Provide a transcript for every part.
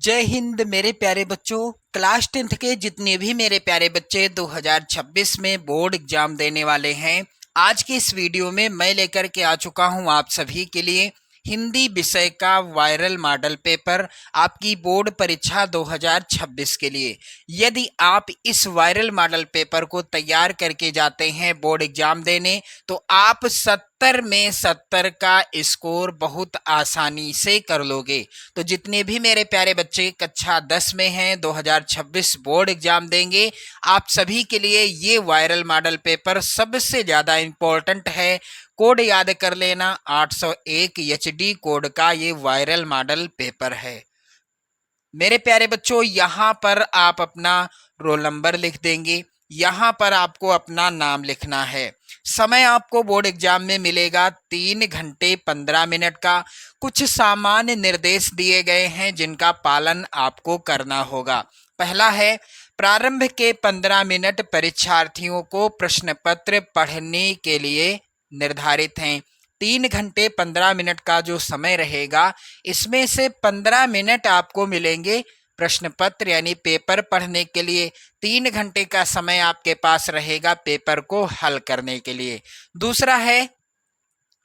जय हिंद मेरे प्यारे बच्चों। क्लास 10th के जितने भी मेरे प्यारे बच्चे 2026 में बोर्ड एग्जाम देने वाले हैं, आज के इस वीडियो में मैं लेकर के आ चुका हूं आप सभी के लिए हिंदी विषय का वायरल मॉडल पेपर आपकी बोर्ड परीक्षा 2026 के लिए। यदि आप इस वायरल मॉडल पेपर को तैयार करके जाते हैं बोर्ड एग्जाम देने, तो आप 70 में 70 का स्कोर बहुत आसानी से कर लोगे। तो जितने भी मेरे प्यारे बच्चे कक्षा 10 में हैं, 2026 बोर्ड एग्जाम देंगे, आप सभी के लिए ये वायरल मॉडल पेपर सबसे ज़्यादा इम्पोर्टेंट है। कोड याद कर लेना, 801 एचडी कोड का ये वायरल मॉडल पेपर है। मेरे प्यारे बच्चों, यहाँ पर आप अपना रोल नंबर लिख देंगे, यहाँ पर आपको अपना नाम लिखना है। समय आपको बोर्ड एग्जाम में मिलेगा 3 घंटे 15 मिनट का। कुछ सामान्य निर्देश दिए गए हैं जिनका पालन आपको करना होगा। पहला है, प्रारंभ के 15 मिनट परीक्षार्थियों को प्रश्न पत्र पढ़ने के लिए निर्धारित हैं। 3 घंटे 15 मिनट का जो समय रहेगा, इसमें से 15 मिनट आपको मिलेंगे प्रश्न पत्र यानी पेपर पढ़ने के लिए। 3 घंटे का समय आपके पास रहेगा पेपर को हल करने के लिए। दूसरा है,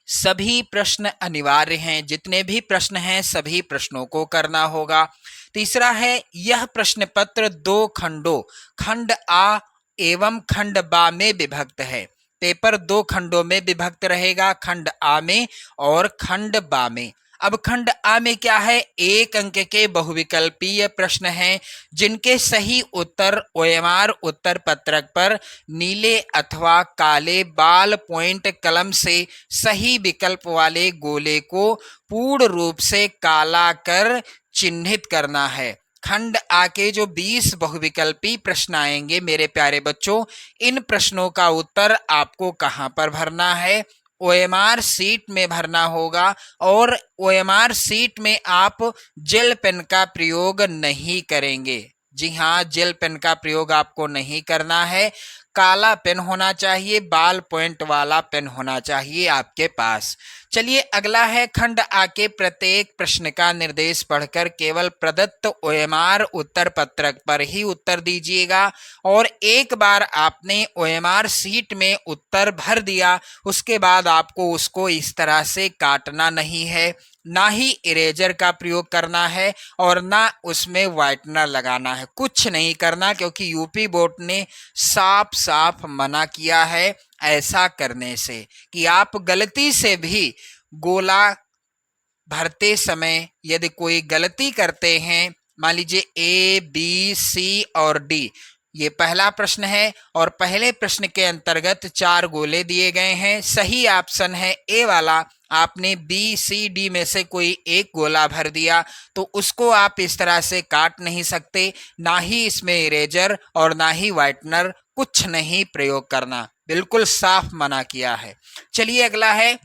सभी प्रश्न अनिवार्य हैं, जितने भी प्रश्न हैं सभी प्रश्नों को करना होगा। तीसरा है, यह प्रश्न पत्र 2 खंडों खंड आ एवं खंड बा में विभक्त है। पेपर 2 खंडों में विभक्त रहेगा, खंड आ में और खंड बा में। अब खंड आ में क्या है, 1 अंक के बहुविकल्पीय प्रश्न हैं जिनके सही उत्तर ओएमआर उत्तर पत्रक पर नीले अथवा काले बाल पॉइंट कलम से सही विकल्प वाले गोले को पूर्ण रूप से काला कर चिन्हित करना है। खंड आ के जो 20 बहुविकल्पी प्रश्न आएंगे मेरे प्यारे बच्चों, इन प्रश्नों का उत्तर आपको कहाँ पर भरना है, ओएमआर सीट में भरना होगा। और ओएमआर सीट में आप जेल पेन का प्रयोग नहीं करेंगे। जी हाँ, जेल पेन का प्रयोग आपको नहीं करना है। काला पेन होना चाहिए, बाल पॉइंट वाला पेन होना चाहिए आपके पास। चलिए अगला है, खंड आ के प्रत्येक प्रश्न का निर्देश पढ़कर केवल प्रदत्त ओएमआर उत्तर पत्रक पर ही उत्तर दीजिएगा। और एक बार आपने ओएमआर सीट में उत्तर भर दिया, उसके बाद आपको उसको इस तरह से काटना नहीं है, ना ही इरेजर का प्रयोग करना है और ना उसमें व्हाइटनर लगाना है। कुछ नहीं करना, क्योंकि यूपी बोर्ड ने साफ साफ मना किया है ऐसा करने से कि आप गलती से भी गोला भरते समय यदि कोई गलती करते हैं, मान लीजिए ए बी सी और डी, ये पहला प्रश्न है और पहले प्रश्न के अंतर्गत 4 गोले दिए गए हैं। सही ऑप्शन है ए वाला। आपने बी सी डी में से कोई एक गोला भर दिया तो उसको आप इस तरह से काट नहीं सकते, ना ही इसमें इरेजर और ना ही व्हाइटनर, कुछ नहीं प्रयोग करना, बिल्कुल साफ मना किया है। चलिए अगला है,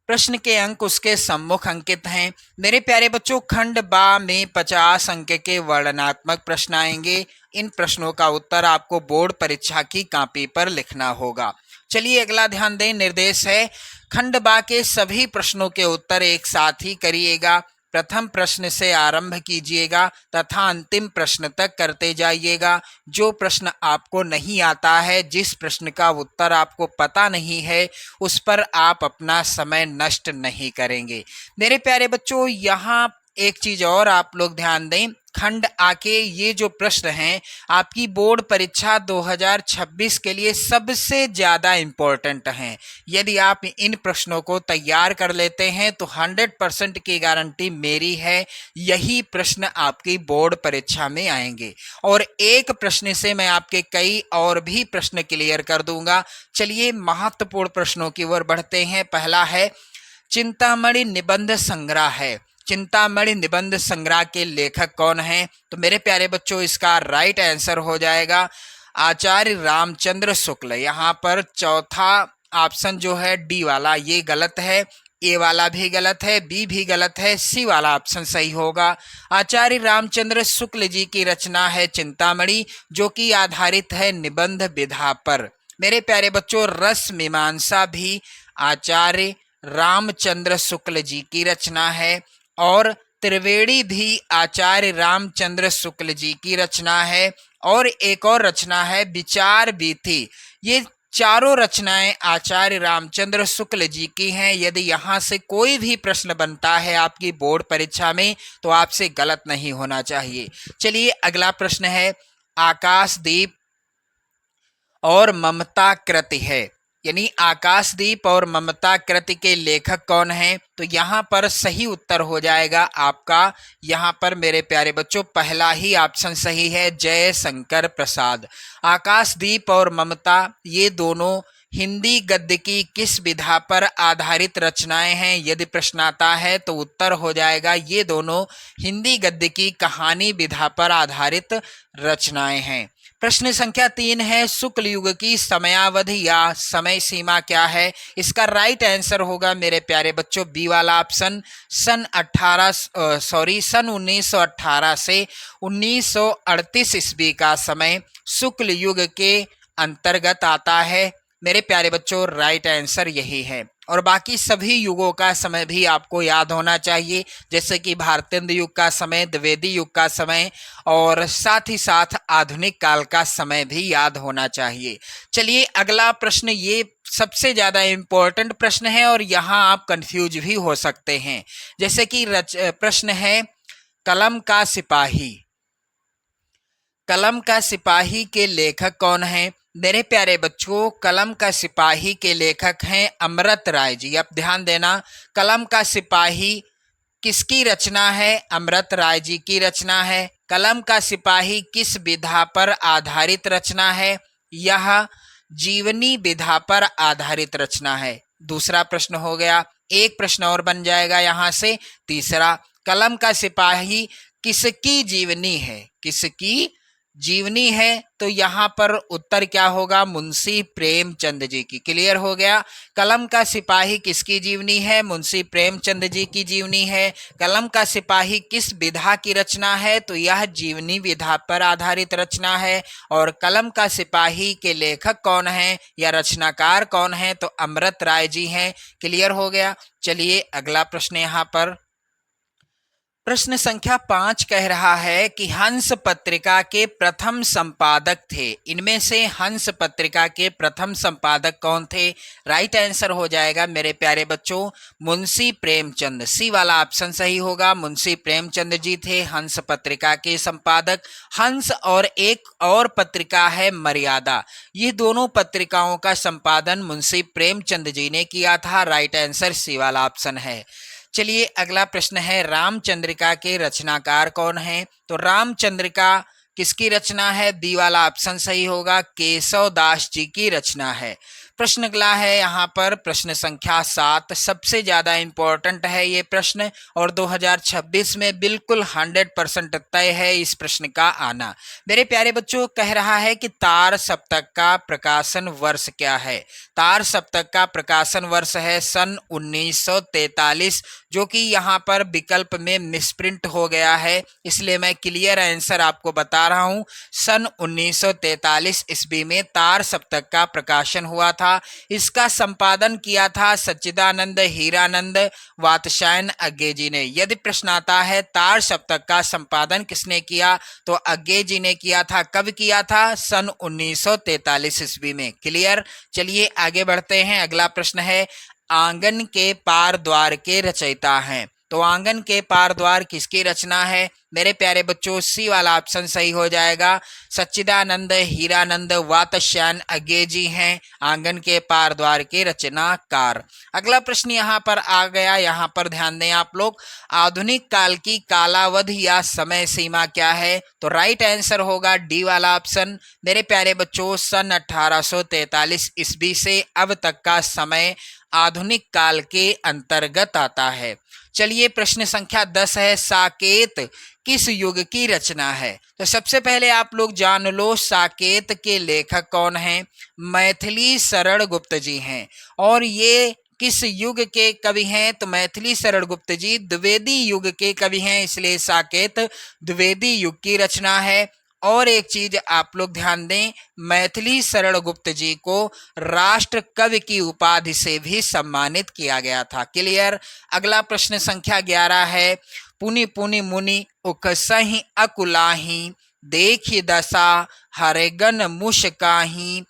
प्रश्न के अंक उसके सम्मुख अंकित हैं। मेरे प्यारे बच्चों, खंड बा में 50 अंक के वर्णनात्मक प्रश्न आएंगे। इन प्रश्नों का उत्तर आपको बोर्ड परीक्षा की कॉपी पर लिखना होगा। चलिए अगला ध्यान दें, निर्देश है, खंड बा के सभी प्रश्नों के उत्तर एक साथ ही करिएगा। प्रथम प्रश्न से आरंभ कीजिएगा तथा अंतिम प्रश्न तक करते जाइएगा। जो प्रश्न आपको नहीं आता है, जिस प्रश्न का उत्तर आपको पता नहीं है, उस पर आप अपना समय नष्ट नहीं करेंगे। मेरे प्यारे बच्चों, यहाँ एक चीज और आप लोग ध्यान दें, खंड आके ये जो प्रश्न हैं आपकी बोर्ड परीक्षा 2026 के लिए सबसे ज़्यादा इम्पोर्टेंट हैं। यदि आप इन प्रश्नों को तैयार कर लेते हैं तो 100% की गारंटी मेरी है, यही प्रश्न आपकी बोर्ड परीक्षा में आएंगे। और एक प्रश्न से मैं आपके कई और भी प्रश्न क्लियर कर दूंगा। चलिए महत्वपूर्ण प्रश्नों की ओर बढ़ते हैं। पहला है, चिंतामणि निबंध संग्रह है। चिंतामणि निबंध संग्रह के लेखक कौन हैं? तो मेरे प्यारे बच्चों, इसका राइट आंसर हो जाएगा आचार्य रामचंद्र शुक्ल। यहाँ पर चौथा ऑप्शन जो है डी वाला, ये गलत है। ए वाला भी गलत है, बी भी गलत है, सी वाला ऑप्शन सही होगा। आचार्य रामचंद्र शुक्ल जी की रचना है चिंतामणि, जो कि आधारित है निबंध विधा पर। मेरे प्यारे बच्चों, रस मीमांसा भी आचार्य रामचंद्र शुक्ल जी की रचना है और त्रिवेणी भी आचार्य रामचंद्र शुक्ल जी की रचना है, और एक और रचना है विचार वीथी। ये चारों रचनाएं आचार्य रामचंद्र शुक्ल जी की हैं। यदि यहाँ से कोई भी प्रश्न बनता है आपकी बोर्ड परीक्षा में तो आपसे गलत नहीं होना चाहिए। चलिए अगला प्रश्न है, आकाशदीप और ममता कृति है, यानी आकाशदीप और ममता कृति के लेखक कौन हैं? तो यहाँ पर सही उत्तर हो जाएगा आपका, यहाँ पर मेरे प्यारे बच्चों पहला ही ऑप्शन सही है, जयशंकर प्रसाद। आकाशदीप और ममता ये दोनों हिंदी गद्य की किस विधा पर आधारित रचनाएं हैं? यदि प्रश्न आता है तो उत्तर हो जाएगा ये दोनों हिंदी गद्य की कहानी विधा पर आधारित रचनाएं हैं। प्रश्न संख्या 3 है, शुक्ल युग की समयावधि या समय सीमा क्या है? इसका राइट आंसर होगा मेरे प्यारे बच्चों बी वाला ऑप्शन, सन 1918 से 1938 ईस्वी का समय शुक्ल युग के अंतर्गत आता है। मेरे प्यारे बच्चों राइट आंसर यही है। और बाकी सभी युगों का समय भी आपको याद होना चाहिए, जैसे कि भारतेंदु युग का समय, द्विवेदी युग का समय, और साथ ही साथ आधुनिक काल का समय भी याद होना चाहिए। चलिए अगला प्रश्न, ये सबसे ज़्यादा इम्पोर्टेंट प्रश्न है और यहाँ आप कंफ्यूज भी हो सकते हैं। जैसे कि प्रश्न है, कलम का सिपाही। कलम का सिपाही के लेखक कौन हैं? मेरे प्यारे बच्चों कलम का सिपाही के लेखक हैं अमृत राय जी। अब ध्यान देना, कलम का सिपाही किसकी रचना है? अमृत राय जी की रचना है। कलम का सिपाही किस विधा पर आधारित रचना है? यह जीवनी विधा पर आधारित रचना है। दूसरा प्रश्न हो गया, एक प्रश्न और बन जाएगा यहाँ से। तीसरा, कलम का सिपाही किसकी जीवनी है? किसकी जीवनी है? तो यहाँ पर उत्तर क्या होगा? मुंशी प्रेमचंद जी की। क्लियर हो गया? कलम का सिपाही किसकी जीवनी है? मुंशी प्रेमचंद जी की जीवनी है। कलम का सिपाही किस विधा की रचना है? तो यह जीवनी विधा पर आधारित रचना है। और कलम का सिपाही के लेखक कौन हैं या रचनाकार कौन हैं? तो अमृत राय जी हैं। क्लियर हो गया? चलिए अगला प्रश्न यहाँ पर, प्रश्न संख्या 5 कह रहा है कि हंस पत्रिका के प्रथम संपादक थे। इनमें से हंस पत्रिका के प्रथम संपादक कौन थे? राइट आंसर हो जाएगा मेरे प्यारे बच्चों मुंशी प्रेमचंद। सी वाला ऑप्शन सही होगा, मुंशी प्रेमचंद जी थे हंस पत्रिका के संपादक। हंस और एक और पत्रिका है मर्यादा, ये दोनों पत्रिकाओं का संपादन मुंशी प्रेमचंद जी ने किया था। राइट आंसर सी वाला ऑप्शन है। चलिए अगला प्रश्न है, रामचंद्रिका के रचनाकार कौन हैं? तो रामचंद्रिका किसकी रचना है? बी वाला ऑप्शन सही होगा, केशव दास जी की रचना है। प्रश्न अगला है यहाँ पर, प्रश्न संख्या 7, सबसे ज्यादा इंपॉर्टेंट है ये प्रश्न और 2026 में बिल्कुल 100% तय है इस प्रश्न का आना। मेरे प्यारे बच्चों कह रहा है कि तार सप्तक का प्रकाशन वर्ष क्या है? तार सप्तक का प्रकाशन वर्ष है सन 1943, जो कि यहाँ पर विकल्प में मिसप्रिंट हो गया है, इसलिए मैं क्लियर आंसर आपको बता रहा हूँ। सन 1943 ईस्वी में तार सप्तक का प्रकाशन हुआ था। इसका संपादन किया था सच्चिदानंद हीरानंद वात्स्यायन अज्ञे जी ने। यदि प्रश्न आता है तार सप्तक का संपादन किसने किया, तो अज्ञे जी ने किया था। कब किया था? सन 1943 ईस्वी में। क्लियर? चलिए आगे बढ़ते हैं। अगला प्रश्न है, आंगन के पार द्वार के रचयिता हैं। तो आंगन के पार द्वार किसकी रचना है? मेरे प्यारे बच्चों सी वाला ऑप्शन सही हो जाएगा, सच्चिदानंद हीरानंद वात्स्यायन अज्ञे जी हैं आंगन के पार द्वार के रचनाकार। अगला प्रश्न यहाँ पर आ गया, यहाँ पर ध्यान दें आप लोग, आधुनिक काल की कालावधि या समय सीमा क्या है? तो राइट आंसर होगा डी वाला ऑप्शन। मेरे प्यारे बच्चों सन 1843 ईस्वी से अब तक का समय आधुनिक काल के अंतर्गत आता है। चलिए प्रश्न संख्या 10 है, साकेत किस युग की रचना है? तो सबसे पहले आप लोग जान लो साकेत के लेखक कौन हैं? मैथिली शरण गुप्त जी हैं। और ये किस युग के कवि हैं? तो मैथिली शरण गुप्त जी द्विवेदी युग के कवि हैं, इसलिए साकेत द्विवेदी युग की रचना है। और एक चीज आप लोग ध्यान दें, मैथिली शरण गुप्त जी को राष्ट्र कवि की उपाधि से भी सम्मानित किया गया था। क्लियर? अगला प्रश्न संख्या 11 है, पुनि पुनि मुनि उकसहि अकुलाही, देखि दशा हरगन मुस्काही,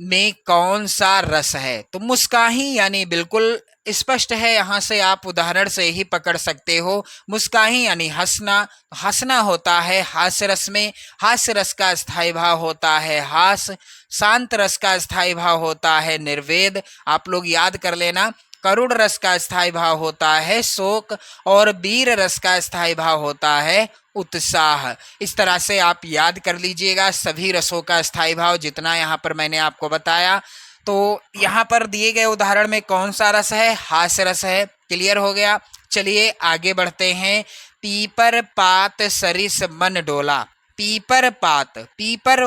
में कौन सा रस है। तो मुस्काही यानी बिल्कुल स्पष्ट है, यहाँ से आप उदाहरण से ही पकड़ सकते हो। मुस्काही यानी हंसना, हंसना होता है हास्य रस में, हास्य रस का स्थायी भाव होता है हास, शांत रस का स्थायी भाव होता है निर्वेद, आप लोग याद कर लेना। करुण रस का स्थायी भाव होता है शोक, और वीर रस का स्थायी भाव होता है उत्साह। इस तरह से आप याद कर लीजिएगा सभी रसों का स्थायी भाव जितना यहाँ पर मैंने आपको बताया। तो यहाँ पर दिए गए उदाहरण में कौन सा रस है, हास्य रस है। क्लियर हो गया। चलिए आगे बढ़ते हैं। पीपर पात सरिस मन डोला, पीपर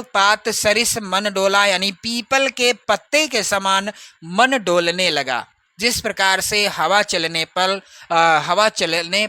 पात सरिस मन डोला यानी पीपल के पत्ते के समान मन डोलने लगा। जिस प्रकार से हवा चलने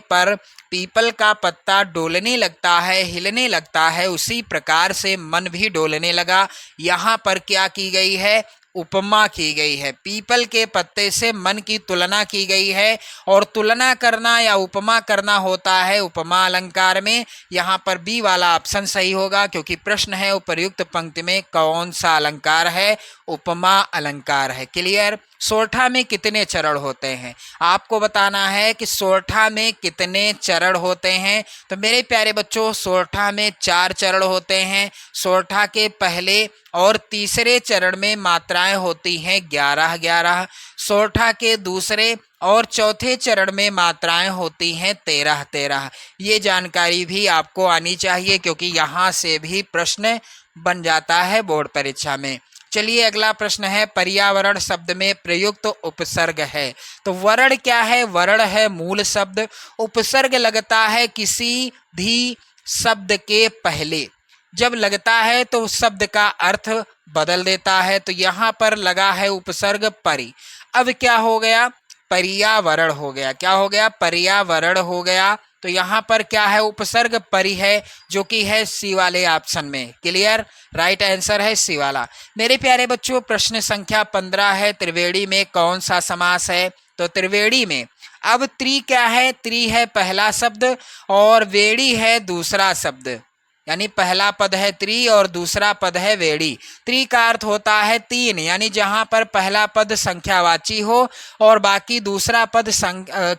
पर पीपल का पत्ता डोलने लगता है, हिलने लगता है, उसी प्रकार से मन भी डोलने लगा। यहाँ पर क्या की गई है, उपमा की गई है। पीपल के पत्ते से मन की तुलना की गई है, और तुलना करना या उपमा करना होता है उपमा अलंकार में। यहाँ पर बी वाला ऑप्शन सही होगा, क्योंकि प्रश्न है उपर्युक्त पंक्ति में कौन सा अलंकार है, उपमा अलंकार है। क्लियर। सोरठा में कितने चरण होते हैं, आपको बताना है कि सोरठा में कितने चरण होते हैं। तो मेरे प्यारे बच्चों, सोरठा में 4 चरण होते हैं। सोरठा के पहले और तीसरे चरण में मात्राएं होती हैं 11-11। सोरठा के दूसरे और चौथे चरण में मात्राएं होती हैं 13-13। ये जानकारी भी आपको आनी चाहिए, क्योंकि यहाँ से भी प्रश्न बन जाता है बोर्ड परीक्षा में। चलिए अगला प्रश्न है, पर्यावरण शब्द में प्रयुक्त उपसर्ग है। तो वर्ण क्या है, वर्ण है मूल शब्द, उपसर्ग लगता है किसी भी शब्द के पहले। जब लगता है तो उस शब्द का अर्थ बदल देता है। तो यहाँ पर लगा है उपसर्ग परि, अब क्या हो गया, पर्यावरण हो गया। क्या हो गया, पर्यावरण हो गया। तो यहाँ पर क्या है, उपसर्ग परि है, जो कि है सी वाले ऑप्शन में। क्लियर, राइट आंसर है सी वाला। मेरे प्यारे बच्चों, प्रश्न संख्या 15 है, त्रिवेणी में कौन सा समास है। तो त्रिवेणी में अब त्रि क्या है, त्रि है पहला शब्द और वेणी है दूसरा शब्द, यानी पहला पद है त्रि और दूसरा पद है वेणी। त्रि का अर्थ होता है 3, यानी जहां पर पहला पद संख्यावाची हो और बाकी दूसरा पद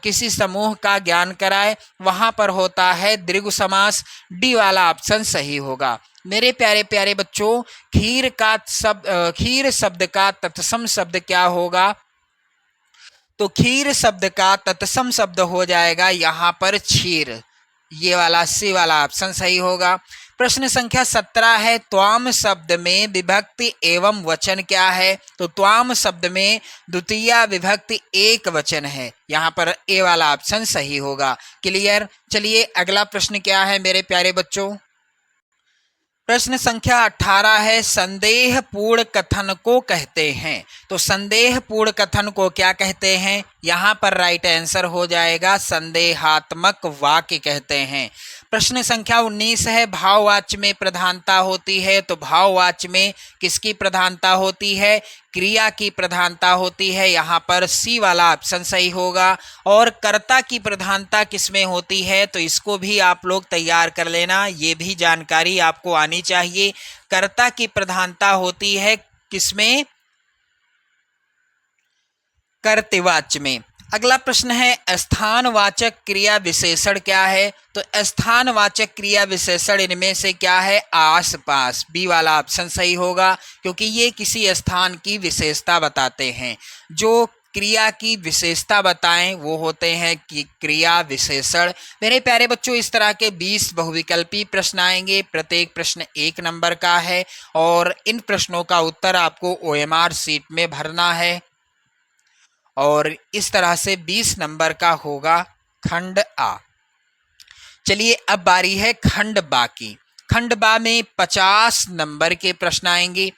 किसी समूह का ज्ञान कराए, वहां पर होता है द्विगु समास। डी वाला ऑप्शन सही होगा। मेरे प्यारे प्यारे बच्चों, खीर शब्द का तत्सम शब्द क्या होगा। तो खीर शब्द का तत्सम शब्द हो जाएगा यहाँ पर क्षीर। ये वाला सी वाला ऑप्शन सही होगा। प्रश्न संख्या 17 है, त्वाम शब्द में विभक्ति एवं वचन क्या है। तो त्वाम शब्द में द्वितीय विभक्ति एक वचन है, यहाँ पर ए वाला ऑप्शन सही होगा। क्लियर। चलिए अगला प्रश्न क्या है मेरे प्यारे बच्चों। प्रश्न संख्या 18 है, संदेह पूर्ण कथन को कहते हैं। तो संदेह पूर्ण कथन को क्या कहते हैं, यहाँ पर राइट आंसर हो जाएगा संदेहात्मक वाक्य कहते हैं। प्रश्न संख्या 19 है, भाववाच्य में प्रधानता होती है। तो भाववाच्य में किसकी प्रधानता होती है, क्रिया की प्रधानता होती है, यहाँ पर सी वाला ऑप्शन सही होगा। और कर्ता की प्रधानता किसमें होती है, तो इसको भी आप लोग तैयार कर लेना, ये भी जानकारी आपको आनी चाहिए। कर्ता की प्रधानता होती है किसमें, कर्तृवाच्य में। अगला प्रश्न है, स्थानवाचक क्रिया विशेषण क्या है। तो स्थानवाचक क्रिया विशेषण इनमें से क्या है, आस पास। बी वाला ऑप्शन सही होगा, क्योंकि ये किसी स्थान की विशेषता बताते हैं। जो क्रिया की विशेषता बताएं वो होते हैं कि क्रिया विशेषण। मेरे प्यारे बच्चों, इस तरह के 20 बहुविकल्पी प्रश्न आएंगे, प्रत्येक प्रश्न 1 नंबर का है, और इन प्रश्नों का उत्तर आपको OMR शीट में भरना है। और इस तरह से 20 नंबर का होगा खंड आ। चलिए अब बारी है खंड बा की। खंड बा में 50 नंबर के प्रश्न आएंगे,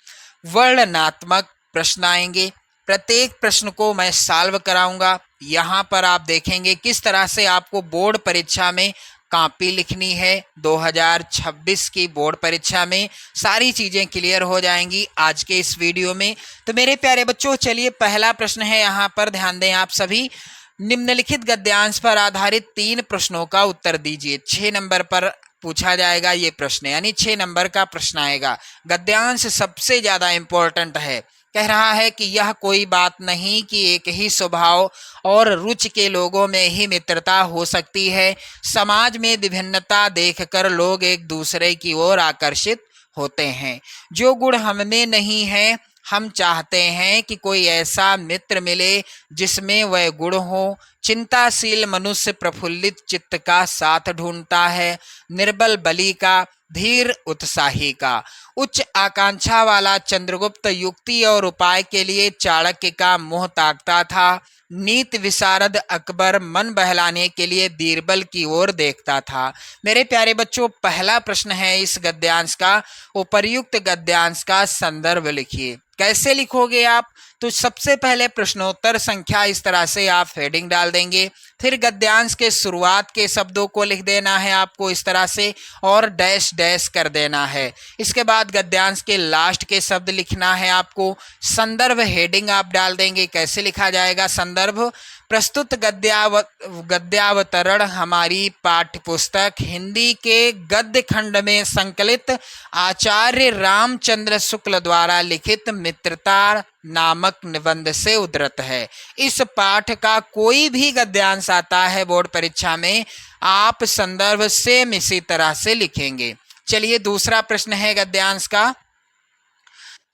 वर्णनात्मक प्रश्न आएंगे। प्रत्येक प्रश्न को मैं सॉल्व कराऊंगा। यहाँ पर आप देखेंगे किस तरह से आपको बोर्ड परीक्षा में कॉपी लिखनी है। 2026 की बोर्ड परीक्षा में सारी चीज़ें क्लियर हो जाएंगी आज के इस वीडियो में। तो मेरे प्यारे बच्चों, चलिए पहला प्रश्न है, यहाँ पर ध्यान दें आप सभी। निम्नलिखित गद्यांश पर आधारित 3 प्रश्नों का उत्तर दीजिए। 6 नंबर पर पूछा जाएगा ये प्रश्न, यानी 6 नंबर का प्रश्न आएगा। गद्यांश सबसे ज्यादा इंपॉर्टेंट है। कह रहा है कि यह कोई बात नहीं कि एक ही स्वभाव और रुचि के लोगों में ही मित्रता हो सकती है। समाज में विभिन्नता देखकर लोग एक दूसरे की ओर आकर्षित होते हैं। जो गुण हमें नहीं है, हम चाहते हैं कि कोई ऐसा मित्र मिले जिसमें वह गुण हो। चिंताशील मनुष्य प्रफुल्लित चित्त का साथ ढूंढता है, निर्बल बलि का, धीर उत्साही का। उच्च आकांक्षा वाला चंद्रगुप्त युक्ति और उपाय के लिए चाणक्य का मुंह ताकता था। नीति विशारद अकबर मन बहलाने के लिए बीरबल की ओर देखता था। मेरे प्यारे बच्चों, पहला प्रश्न है इस गद्यांश का, उपर्युक्त गद्यांश का संदर्भ लिखिए। कैसे लिखोगे आप? तो सबसे पहले प्रश्नोत्तर संख्या इस तरह से आप हेडिंग डाल देंगे, फिर गद्यांश के शुरुआत के शब्दों को लिख देना है आपको इस तरह से और डैश डैश कर देना है। इसके बाद गद्यांश के लास्ट के शब्द लिखना है आपको। संदर्भ हेडिंग आप डाल देंगे। कैसे लिखा जाएगा संदर्भ? प्रस्तुत गद्यावतरण हमारी पाठ्यपुस्तक हिंदी के गद्य खंड में संकलित आचार्य रामचंद्र शुक्ल द्वारा लिखित मित्रता नामक निबंध से उद्धृत है। इस पाठ का कोई भी गद्यांश आता है बोर्ड परीक्षा में, आप संदर्भ सेम इसी तरह से लिखेंगे। चलिए दूसरा प्रश्न है गद्यांश का।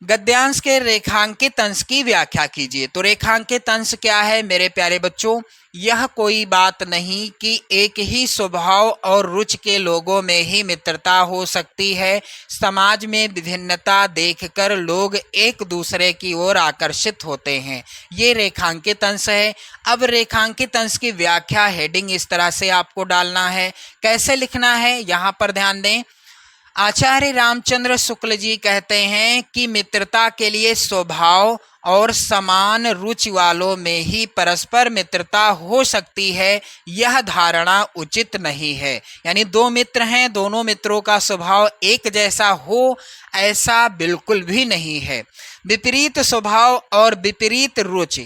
गद्यांश के रेखांकित अंश की व्याख्या कीजिए। तो रेखांकित अंश क्या है मेरे प्यारे बच्चों? यह कोई बात नहीं कि एक ही स्वभाव और रुचि के लोगों में ही मित्रता हो सकती है। समाज में विभिन्नता देखकर लोग एक दूसरे की ओर आकर्षित होते हैं। ये रेखांकित अंश है। अब रेखांकित अंश की व्याख्या हेडिंग इस तरह से आपको डालना है। कैसे लिखना है यहाँ पर ध्यान दें। आचार्य रामचंद्र शुक्ल जी कहते हैं कि मित्रता के लिए स्वभाव और समान रुचि वालों में ही परस्पर मित्रता हो सकती है, यह धारणा उचित नहीं है। यानी दो मित्र हैं, दोनों मित्रों का स्वभाव एक जैसा हो ऐसा बिल्कुल भी नहीं है। विपरीत स्वभाव और विपरीत रुचि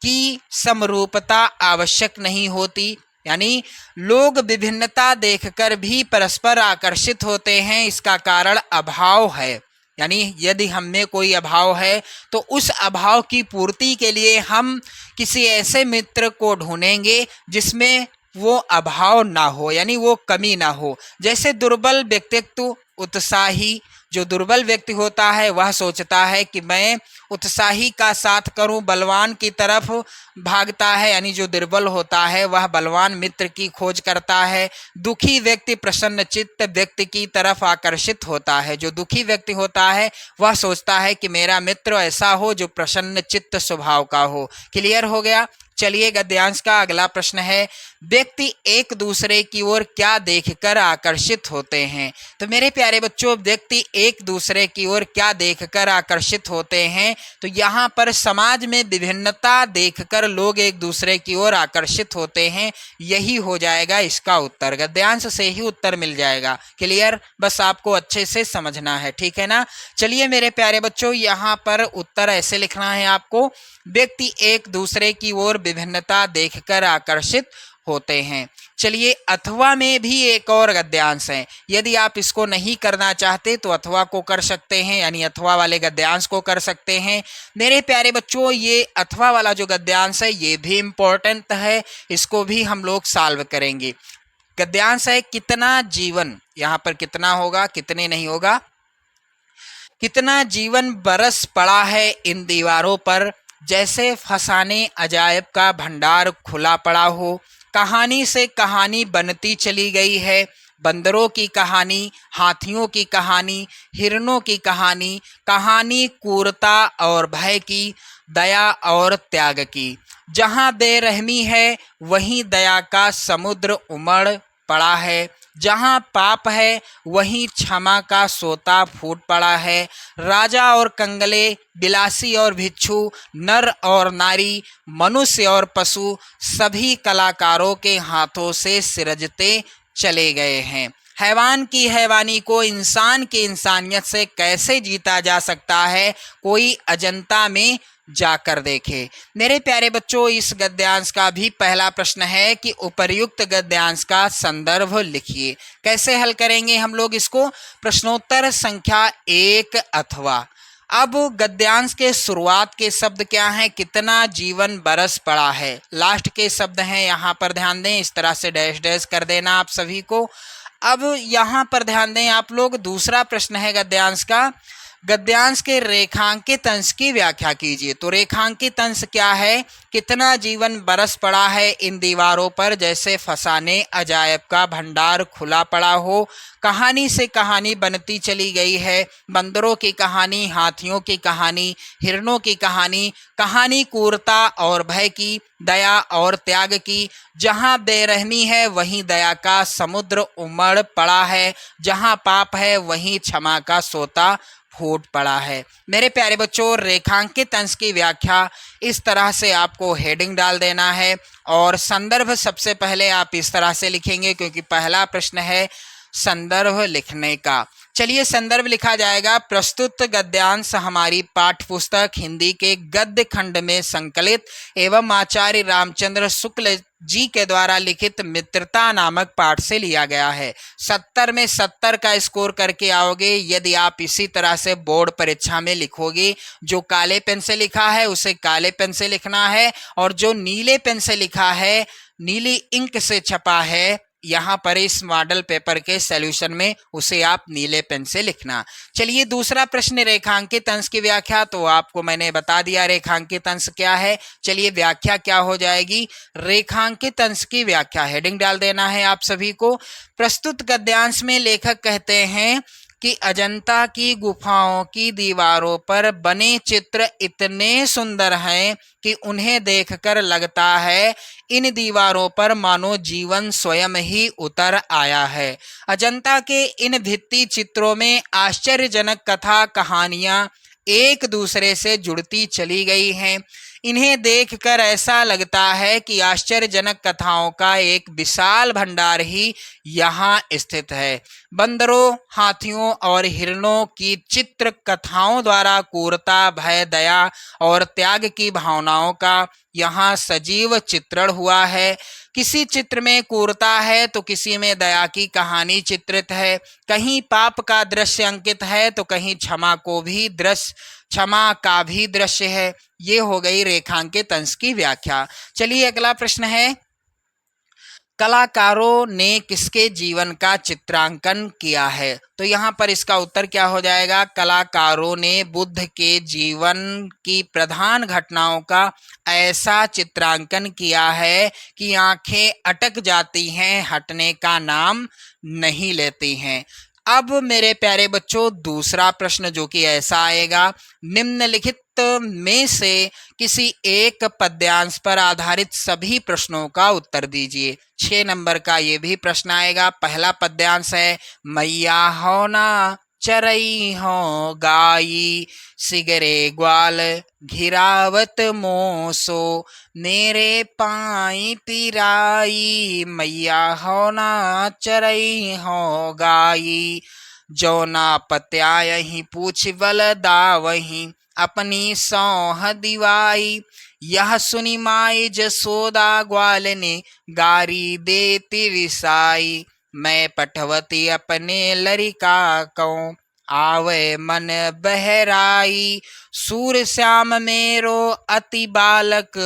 की समरूपता आवश्यक नहीं होती। यानी लोग विभिन्नता देखकर भी परस्पर आकर्षित होते हैं, इसका कारण अभाव है। यानी यदि हम में कोई अभाव है तो उस अभाव की पूर्ति के लिए हम किसी ऐसे मित्र को ढूंढेंगे जिसमें वो अभाव ना हो, यानी वो कमी ना हो। जैसे दुर्बल व्यक्तित्व उत्साही, जो दुर्बल व्यक्ति होता है वह सोचता है कि मैं उत्साही का साथ करूं, बलवान की तरफ भागता है। यानी जो दुर्बल होता है वह बलवान मित्र की खोज करता है। दुखी व्यक्ति प्रसन्न चित्त व्यक्ति की तरफ आकर्षित होता है। जो दुखी व्यक्ति होता है वह सोचता है कि मेरा मित्र ऐसा हो जो प्रसन्न चित्त स्वभाव का हो। क्लियर हो गया? चलिए गद्यांश का अगला प्रश्न है, व्यक्ति एक दूसरे की ओर क्या देखकर आकर्षित होते हैं? तो मेरे प्यारे बच्चों, व्यक्ति एक दूसरे की ओर क्या देखकर आकर्षित होते हैं? तो यहाँ पर समाज में विभिन्नता देखकर लोग एक दूसरे की ओर आकर्षित होते हैं, यही हो जाएगा इसका उत्तर। गद्यांश से ही उत्तर मिल जाएगा। क्लियर? बस आपको अच्छे से समझना है, ठीक है ना? चलिए मेरे प्यारे बच्चों, यहाँ पर उत्तर ऐसे लिखना है आपको, व्यक्ति एक दूसरे की ओर विभिन्नता देखकर आकर्षित होते हैं। चलिए अथवा में भी एक और गद्यांश है। यदि आप इसको नहीं करना चाहते तो अथवा को कर सकते हैं, यानी अथवा वाले गद्यांश को कर सकते हैं। मेरे प्यारे बच्चों, ये अथवा वाला जो गद्यांश है ये भी इम्पोर्टेंट है, इसको भी हम लोग सॉल्व करेंगे। गद्यांश है कितना जीवन, यहाँ पर कितना होगा, कितने नहीं होगा। कितना जीवन बरस पड़ा है इन दीवारों पर, जैसे फसाने अजायब का भंडार खुला पड़ा हो। कहानी से कहानी बनती चली गई है, बंदरों की कहानी, हाथियों की कहानी, हिरणों की कहानी, कहानी क्रूरता और भय की, दया और त्याग की। जहाँ बेरहमी है वहीं दया का समुद्र उमड़ पड़ा है, जहाँ पाप है वहीं क्षमा का सोता फूट पड़ा है। राजा और कंगले, बिलासी और भिक्षु, नर और नारी, मनुष्य और पशु सभी कलाकारों के हाथों से सृजते चले गए हैं। हैवान की हैवानी को इंसान की इंसानियत से कैसे जीता जा सकता है, कोई अजंता में जाकर देखें। मेरे प्यारे बच्चों, इस गद्यांश का भी पहला प्रश्न है कि उपर्युक्त गद्यांश का संदर्भ लिखिए। कैसे हल करेंगे हम लोग इसको? प्रश्नोत्तर संख्या 1 अथवा। अब गद्यांश के शुरुआत के शब्द क्या हैं? कितना जीवन बरस पड़ा है। लास्ट के शब्द हैं, यहाँ पर ध्यान दें, इस तरह से डैश डैश कर देना आप सभी को। अब यहाँ पर ध्यान दें आप लोग, दूसरा प्रश्न है गद्यांश का, गद्यांश के रेखांकित अंश की व्याख्या कीजिए। तो रेखांकित अंश क्या है? कितना जीवन बरस पड़ा है इन दीवारों पर, जैसे फसाने अजायब का भंडार खुला पड़ा हो। कहानी से कहानी बनती चली गई है, बंदरों की कहानी, हाथियों की कहानी, हिरणों की कहानी, कहानी क्रूरता और भय की, दया और त्याग की। जहाँ बेरहमी है वहीं दया का समुद्र उमड़ पड़ा है, जहाँ पाप है वहीं क्षमा का सोता फूट पड़ा है। मेरे प्यारे बच्चों, रेखांकित अंश की व्याख्या इस तरह से आपको हेडिंग डाल देना है और संदर्भ सबसे पहले आप इस तरह से लिखेंगे, क्योंकि पहला प्रश्न है संदर्भ लिखने का। चलिए संदर्भ लिखा जाएगा। प्रस्तुत गद्यांश हमारी पाठ्य पुस्तक हिंदी के गद्य खंड में संकलित एवं आचार्य रामचंद्र शुक्ल जी के द्वारा लिखित मित्रता नामक पाठ से लिया गया है। 70 में 70 का स्कोर करके आओगे यदि आप इसी तरह से बोर्ड परीक्षा में लिखोगे। जो काले पेन से लिखा है उसे काले पेन से लिखना है, और जो नीले पेन से लिखा है, नीली इंक से छपा है यहाँ पर इस मॉडल पेपर के सॉल्यूशन में, उसे आप नीले पेन से लिखना। चलिए दूसरा प्रश्न, रेखांकित अंश की व्याख्या। तो आपको मैंने बता दिया रेखांकित अंश क्या है। चलिए व्याख्या क्या हो जाएगी? रेखांकित अंश की व्याख्या हेडिंग डाल देना है आप सभी को। प्रस्तुत गद्यांश में लेखक कहते हैं कि अजंता की गुफाओं की दीवारों पर बने चित्र इतने सुंदर हैं कि उन्हें देखकर लगता है इन दीवारों पर मानो जीवन स्वयं ही उतर आया है। अजंता के इन भित्ति चित्रों में आश्चर्यजनक कथा कहानियां एक दूसरे से जुड़ती चली गई हैं। इन्हें देखकर ऐसा लगता है कि आश्चर्यजनक कथाओं का एक विशाल भंडार ही यहाँ स्थित है। बंदरों, हाथियों और हिरणों की चित्र कथाओं द्वारा क्रूरता, भय, दया और त्याग की भावनाओं का यहाँ सजीव चित्रण हुआ है। किसी चित्र में क्रूरता है तो किसी में दया की कहानी चित्रित है। कहीं पाप का दृश्य अंकित है तो कहीं क्षमा का भी दृश्य है। ये हो गई रेखांकित अंश की व्याख्या। चलिए अगला प्रश्न है, कलाकारों ने किसके जीवन का चित्रांकन किया है? तो यहाँ पर इसका उत्तर क्या हो जाएगा? कलाकारों ने बुद्ध के जीवन की प्रधान घटनाओं का ऐसा चित्रांकन किया है कि आंखें अटक जाती हैं, हटने का नाम नहीं लेती हैं। अब मेरे प्यारे बच्चों, दूसरा प्रश्न जो कि ऐसा आएगा, निम्नलिखित में से किसी एक पद्यांश पर आधारित सभी प्रश्नों का उत्तर दीजिए। 6 नंबर का ये भी प्रश्न आएगा। पहला पद्यांश है, मैया हो ना चरई हो गाई, सिगरे ग्वाल घिरावत मोसो, मेरे पाई पिराई, मैया हो ना चरई हो गाई, जौना पत्यायही पूछ बल दावही, अपनी सौह दिवाई, यह सुनी माई जसोदा ग्वाल ने, गारी देती रिसाई, मैं पठवती अपने लरिका कौ, आवे मन बहराई, सूर श्याम मेरो अति बालक,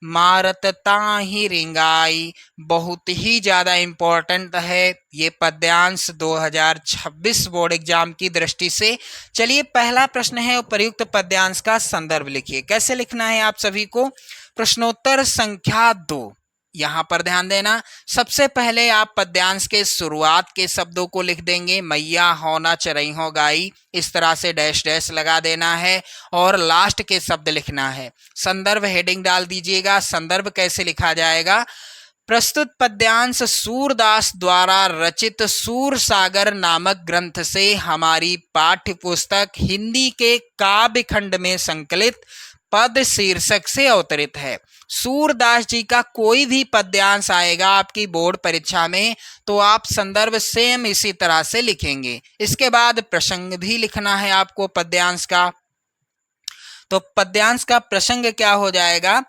मारत ताहि रिंगाई। बहुत ही ज़्यादा इम्पोर्टेंट है ये पद्यांश 2026 बोर्ड एग्जाम की दृष्टि से। चलिए पहला प्रश्न है, उपर्युक्त पद्यांश का संदर्भ लिखिए। कैसे लिखना है आप सभी को? प्रश्नोत्तर संख्या 2। यहाँ पर ध्यान देना, सबसे पहले आप पद्यांश के शुरुआत के शब्दों को लिख देंगे। मैया हो ना चरई हो गाई, इस तरह से डैश डैश लगा देना है और लास्ट के शब्द लिखना है। संदर्भ हेडिंग डाल दीजिएगा। संदर्भ कैसे लिखा जाएगा? प्रस्तुत पद्यांश सूरदास द्वारा रचित सूर सागर नामक ग्रंथ से हमारी पाठ्य पुस्तक हिंदी के काव्य खंड में संकलित पद शीर्षक से अवतरित है। सूरदास जी का कोई भी पद्यांश आएगा आपकी बोर्ड परीक्षा में तो आप संदर्भ सेम इसी तरह से लिखेंगे। इसके बाद प्रसंग भी लिखना है आपको पद्यांश का। तो पद्यांश का प्रसंग क्या हो जाएगा,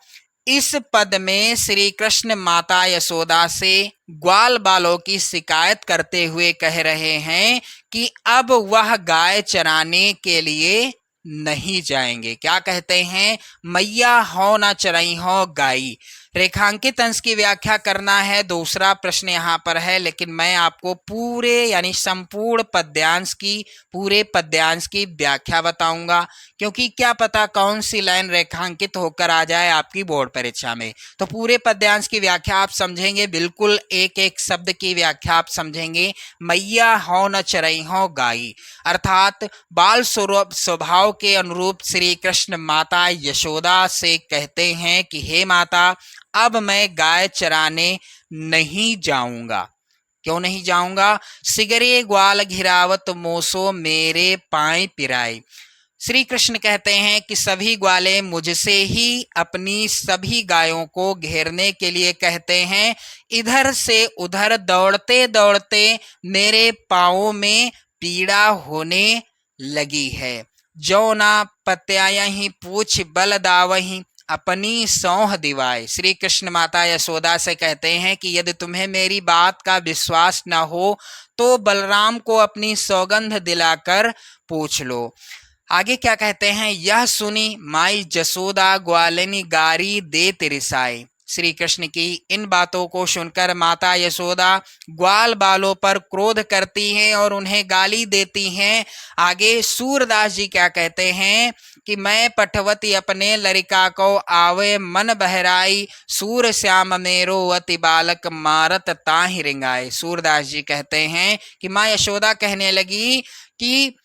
इस पद में श्री कृष्ण माता यशोदा से ग्वाल बालों की शिकायत करते हुए कह रहे हैं कि अब वह गाय चराने के लिए नहीं जाएंगे। क्या कहते हैं, मैया हो ना चराई हो गाई। रेखांकित अंश की व्याख्या करना है, दूसरा प्रश्न यहाँ पर है, लेकिन मैं आपको पूरे यानी संपूर्ण पद्यांश की, पूरे पद्यांश की व्याख्या बताऊंगा, क्योंकि क्या पता कौन सी लाइन रेखांकित होकर आ जाए आपकी बोर्ड परीक्षा में। तो पूरे पद्यांश की व्याख्या आप समझेंगे, बिल्कुल एक एक शब्द की व्याख्या आप समझेंगे। मैया हो न चरई हो गाई, अर्थात बाल स्वभाव के अनुरूप श्री कृष्ण माता यशोदा से कहते हैं कि हे माता, अब मैं गाय चराने नहीं जाऊंगा। क्यों नहीं जाऊंगा, सिगरे ग्वाल घिरावत मोसो मेरे पाए पिराए। श्री कृष्ण कहते हैं कि सभी ग्वाले मुझसे ही अपनी सभी गायों को घेरने के लिए कहते हैं। इधर से उधर दौड़ते दौड़ते मेरे पाँवों में पीड़ा होने लगी है। जो ना पत्याया ही पूछ बल दावही अपनी सौंह दिवाए। श्री कृष्ण माता यशोदा से कहते हैं कि यदि तुम्हें मेरी बात का विश्वास न हो तो बलराम को अपनी सौगंध दिलाकर पूछ लो। आगे क्या कहते हैं, यह सुनी माई जसोदा ग्वालिनी गारी दे तिरसाई। श्री कृष्ण की इन बातों को सुनकर माता यशोदा ग्वाल बालों पर क्रोध करती हैं और उन्हें गाली देती हैं। आगे सूरदास जी क्या कहते हैं कि मैं पठवती अपने लड़का को आवे मन बहराई, सूर श्याम मेरो अति बालक मारत ताहि रिंगाए। सूरदास जी कहते हैं कि माँ यशोदा कहने लगी कि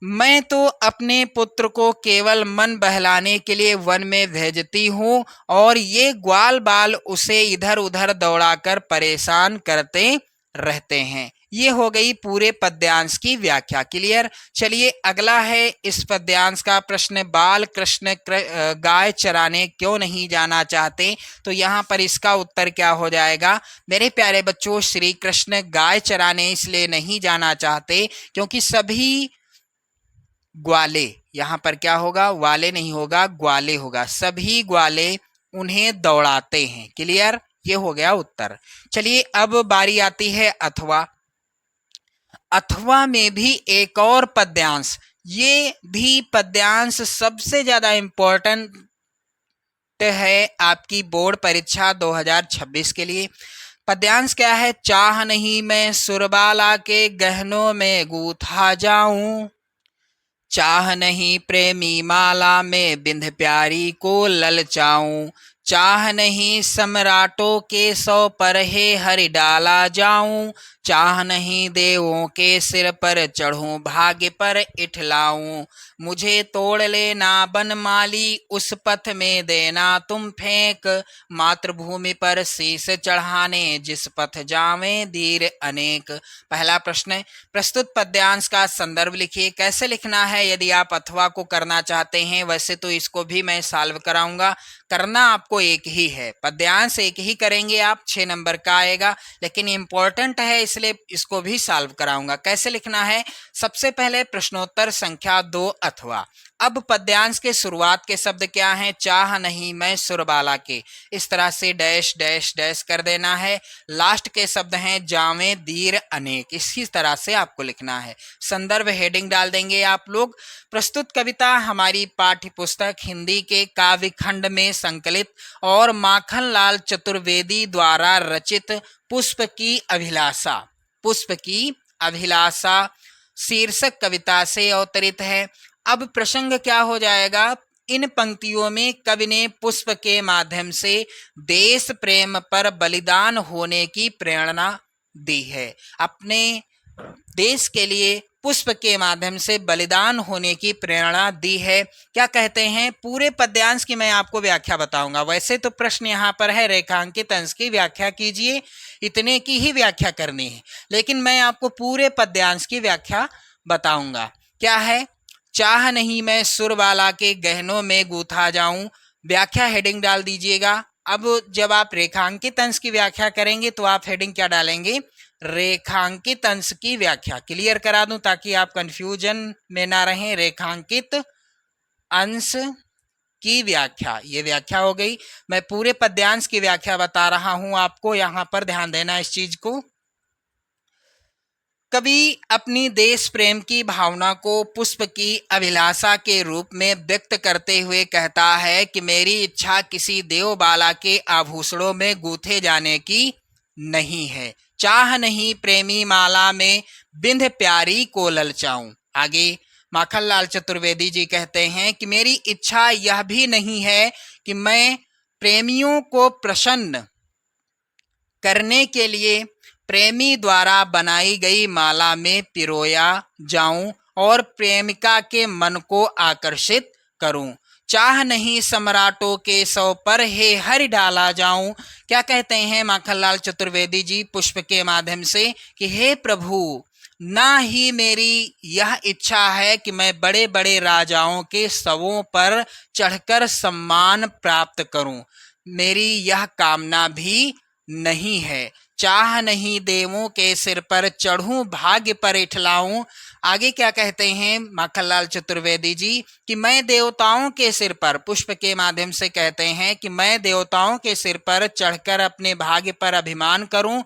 मैं तो अपने पुत्र को केवल मन बहलाने के लिए वन में भेजती हूँ और ये ग्वाल बाल उसे इधर उधर दौड़ाकर परेशान करते रहते हैं। ये हो गई पूरे पद्यांश की व्याख्या। क्लियर। चलिए अगला है इस पद्यांश का प्रश्न, बाल कृष्ण गाय चराने क्यों नहीं जाना चाहते। तो यहाँ पर इसका उत्तर क्या हो जाएगा, मेरे प्यारे बच्चों, श्री कृष्ण गाय चराने इसलिए नहीं जाना चाहते क्योंकि सभी ग्वाले, यहाँ पर क्या होगा, वाले नहीं होगा, ग्वाले होगा, सभी ग्वाले उन्हें दौड़ाते हैं। क्लियर, ये हो गया उत्तर। चलिए अब बारी आती है अथवा। अथवा में भी एक और पद्यांश, ये भी पद्यांश सबसे ज्यादा इंपॉर्टेंट है आपकी बोर्ड परीक्षा 2026 के लिए। पद्यांश क्या है, चाह नहीं मैं सुरबाला के गहनों में गूथा जाऊं, चाह नहीं प्रेमी माला में बिंध प्यारी को ललचाऊं, चाह नहीं सम्राटों के सौ पर हे हरि डाला जाऊं, चाह नहीं देवों के सिर पर चढ़ूं भाग्य पर इठलाऊं, मुझे तोड़ लेना बनमाली उस पथ में देना तुम फेंक, मातृभूमि पर शीश चढ़ाने जिस पथ जावें धीर अनेक। पहला प्रश्न, प्रस्तुत पद्यांश का संदर्भ लिखिए। कैसे लिखना है, यदि आप अथवा को करना चाहते हैं, वैसे तो इसको भी मैं सॉल्व कराऊंगा, करना आपको एक ही है, पद्यांश एक ही करेंगे आप, 6 नंबर का आएगा, लेकिन इंपॉर्टेंट है इसलिए इसको भी सॉल्व कराऊंगा। कैसे लिखना है, सबसे पहले प्रश्नोत्तर संख्या 2 अथवा। अब पद्यांश के शुरुआत के शब्द क्या हैं, चाह नहीं मैं सुरबाला के, इस तरह से डैश डैश डैश कर देना है। लास्ट के शब्द हैं जावें दीर अनेक, इसी तरह से आपको लिखना है। संदर्भ हेडिंग डाल देंगे आप लोग। प्रस्तुत कविता हमारी पाठ्य पुस्तक हिंदी के काव्य खंड में संकलित और माखनलाल चतुर्वेदी द्वारा रचित पुष्प की अभिलाषा, पुष्प की अभिलाषा शीर्षक कविता से अवतरित है। अब प्रसंग क्या हो जाएगा, इन पंक्तियों में कवि ने पुष्प के माध्यम से देश प्रेम पर बलिदान होने की प्रेरणा दी है। अपने देश के लिए पुष्प के माध्यम से बलिदान होने की प्रेरणा दी है। क्या कहते हैं, पूरे पद्यांश की मैं आपको व्याख्या बताऊंगा। वैसे तो प्रश्न यहाँ पर है रेखांकित अंश की व्याख्या कीजिए, इतने की ही व्याख्या करनी है, लेकिन मैं आपको पूरे पद्यांश की व्याख्या बताऊंगा। क्या है, चाह नहीं मैं सुरबाला के गहनों में गूथा जाऊं, व्याख्या हेडिंग डाल दीजिएगा। अब जब आप रेखांकित अंश की व्याख्या करेंगे तो आप हेडिंग क्या डालेंगे, रेखांकित अंश की व्याख्या। क्लियर करा दूं ताकि आप कंफ्यूजन में ना रहें। रेखांकित अंश की व्याख्या, ये व्याख्या हो गई। मैं पूरे पद्यांश की व्याख्या बता रहा हूं आपको, यहां पर ध्यान देना इस चीज को। कवि अपनी देश प्रेम की भावना को पुष्प की अभिलाषा के रूप में व्यक्त करते हुए कहता है कि मेरी इच्छा किसी देवबाला के आभूषणों में गूंथे जाने की नहीं है, चाह नहीं प्रेमी माला में बिंध प्यारी को ललचाऊं। आगे माखनलाल चतुर्वेदी जी कहते हैं कि मेरी इच्छा यह भी नहीं है कि मैं प्रेमियों को प्रसन्न करने के लिए प्रेमी द्वारा बनाई गई माला में पिरोया जाऊं और प्रेमिका के मन को आकर्षित करूं। चाह नहीं सम्राटों के सौ पर हे हरि डाला जाऊं। क्या कहते हैं माखनलाल चतुर्वेदी जी पुष्प के माध्यम से कि हे प्रभु, ना ही मेरी यह इच्छा है कि मैं बड़े बड़े राजाओं के शवों पर चढ़कर सम्मान प्राप्त करूं, मेरी यह कामना भी नहीं है। चाह नहीं देवों के सिर पर चढ़ूं भाग्य पर इठलाऊं। आगे क्या कहते हैं माखनलाल चतुर्वेदी जी कि मैं देवताओं के सिर पर, पुष्प के माध्यम से कहते हैं कि मैं देवताओं के सिर पर चढ़कर अपने भाग्य पर अभिमान करूं,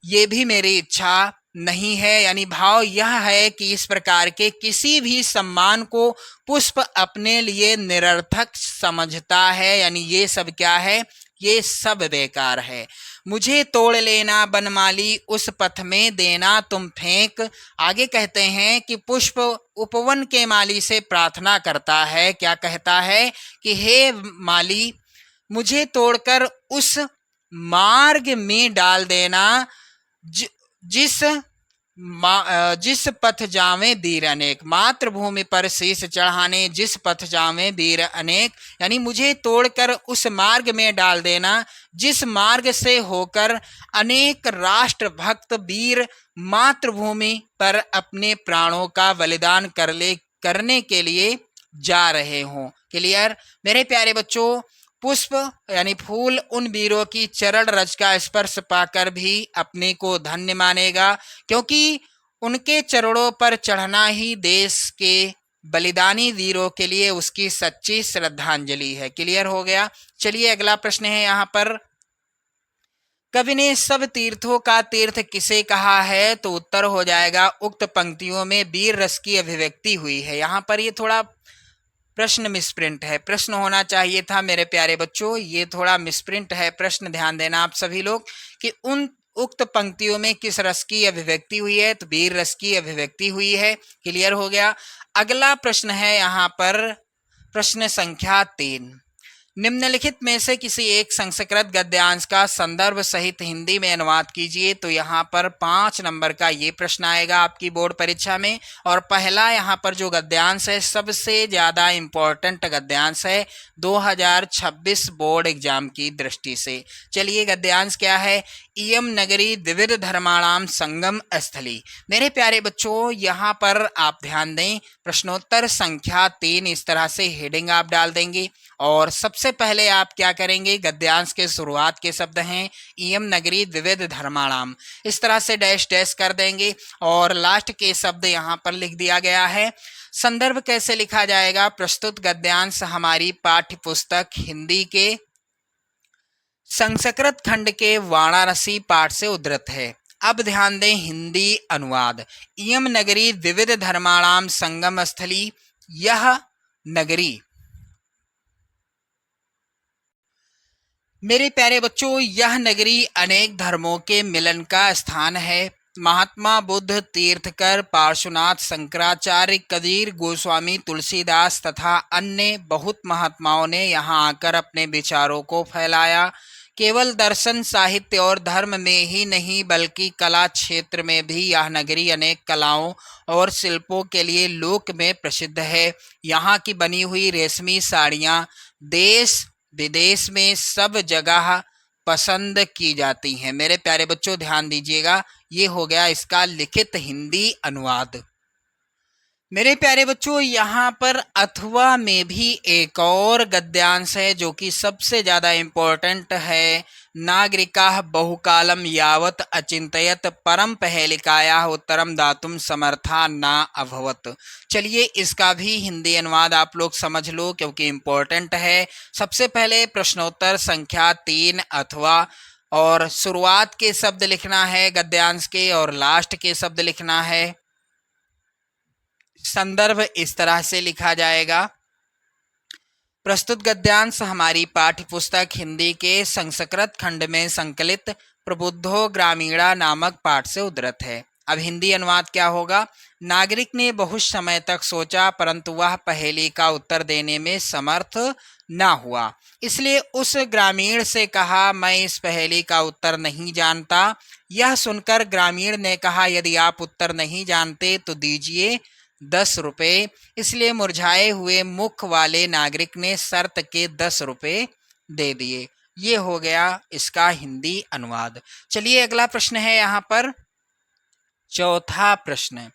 ये भी मेरी इच्छा नहीं है। यानी भाव यह है कि इस प्रकार के किसी भी सम्मान को पुष्प अपने लिए निरर्थक समझता है, यानी ये सब क्या है, ये सब बेकार है। मुझे तोड़ लेना बनमाली उस पथ में देना तुम फेंक। आगे कहते हैं कि पुष्प उपवन के माली से प्रार्थना करता है, क्या कहता है कि हे माली, मुझे तोड़कर उस मार्ग में डाल देना जिस पथ जावे वीर अनेक। मातृभूमि पर शीश चढ़ाने जिस पथ जावे वीर अनेक, यानी मुझे तोड़कर उस मार्ग में डाल देना जिस मार्ग से होकर अनेक राष्ट्र भक्त वीर मातृभूमि पर अपने प्राणों का बलिदान करने के लिए जा रहे हों। क्लियर मेरे प्यारे बच्चों, पुष्प यानी फूल उन वीरों की चरण रज का स्पर्श पाकर भी अपने को धन्य मानेगा, क्योंकि उनके चरणों पर चढ़ना ही देश के बलिदानी वीरों के लिए उसकी सच्ची श्रद्धांजलि है। क्लियर हो गया। चलिए अगला प्रश्न है यहाँ पर, कवि ने सब तीर्थों का तीर्थ किसे कहा है? तो उत्तर हो जाएगा उक्त पंक्तियों में वीर रस की अभिव्यक्ति हुई है। यहाँ पर ये थोड़ा प्रश्न मिसप्रिंट है, प्रश्न होना चाहिए था मेरे प्यारे बच्चों, ये थोड़ा मिसप्रिंट है प्रश्न, ध्यान देना आप सभी लोग कि उन उक्त पंक्तियों में किस रस की अभिव्यक्ति हुई है, तो वीर रस की अभिव्यक्ति हुई है। क्लियर हो गया। अगला प्रश्न है यहाँ पर प्रश्न संख्या 3, निम्नलिखित में से किसी एक संस्कृत गद्यांश का संदर्भ सहित हिंदी में अनुवाद कीजिए। तो यहाँ पर 5 नंबर का ये प्रश्न आएगा आपकी बोर्ड परीक्षा में, और पहला यहाँ पर जो गद्यांश है सबसे ज़्यादा इम्पोर्टेंट गद्यांश है 2026 बोर्ड एग्जाम की दृष्टि से। चलिए गद्यांश क्या है, इयम नगरी द्विविध धर्माणाम संगम स्थली। मेरे प्यारे बच्चों यहाँ पर आप ध्यान दें, प्रश्नोत्तर संख्या 3 इस तरह से हेडिंग आप डाल देंगे, और सबसे पहले आप क्या करेंगे, गद्यांश के शुरुआत के शब्द हैं इयम नगरी द्विविध धर्माणाम, इस तरह से डैश डैश कर देंगे, और लास्ट के शब्द यहाँ पर लिख दिया गया है। संदर्भ कैसे लिखा जाएगा, प्रस्तुत गद्यांश हमारी पाठ्य पुस्तक हिंदी के संस्कृत खंड के वाराणसी पाठ से उद्धृत है। अब ध्यान दें हिंदी अनुवाद, इयम नगरी विविध धर्माणाम संगम स्थली, यह नगरी, मेरे प्यारे बच्चों यह नगरी अनेक धर्मों के मिलन का स्थान है। महात्मा बुद्ध, तीर्थकर, पार्श्वनाथ, शंकराचार्य, कबीर, गोस्वामी, तुलसीदास तथा अन्य बहुत महात्माओं ने यहाँ आकर अपने विचारों को फैलाया। केवल दर्शन, साहित्य और धर्म में ही नहीं बल्कि कला क्षेत्र में भी यह नगरी अनेक कलाओं और शिल्पों के लिए लोक में प्रसिद्ध है। यहाँ की बनी हुई रेशमी साड़ियाँ देश विदेश में सब जगह पसंद की जाती हैं। मेरे प्यारे बच्चों ध्यान दीजिएगा, ये हो गया इसका लिखित हिंदी अनुवाद। मेरे प्यारे बच्चों यहाँ पर अथवा में भी एक और गद्यांश है जो कि सबसे ज़्यादा इम्पोर्टेंट है नागरिकाः बहुकालं यावत् अचिन्तयत् परं पहेलिकायाः उत्तरं दातुं समर्था न अभवत्। चलिए इसका भी हिंदी अनुवाद आप लोग समझ लो क्योंकि इम्पोर्टेंट है। सबसे पहले प्रश्नोत्तर संख्या 3 अथवा, और शुरुआत के शब्द लिखना है गद्यांश के और लास्ट के शब्द लिखना है। संदर्भ इस तरह से लिखा जाएगा। प्रस्तुत गद्यांश हमारी पाठ्य पुस्तक हिंदी के संस्कृत खंड में संकलित प्रबुद्धो ग्रामीणा नामक पाठ से उद्धृत है। अब हिंदी अनुवाद क्या होगा। नागरिक ने बहुत समय तक सोचा परंतु वह पहेली का उत्तर देने में समर्थ न हुआ, इसलिए उस ग्रामीण से कहा, मैं इस पहेली का उत्तर नहीं जानता। यह सुनकर ग्रामीण ने कहा, यदि आप उत्तर नहीं जानते तो दीजिए 10 रुपये। इसलिए मुरझाए हुए मुख वाले नागरिक ने शर्त के 10 रुपये दे दिए। ये हो गया इसका हिंदी अनुवाद। चलिए अगला प्रश्न है यहाँ पर चौथा प्रश्न।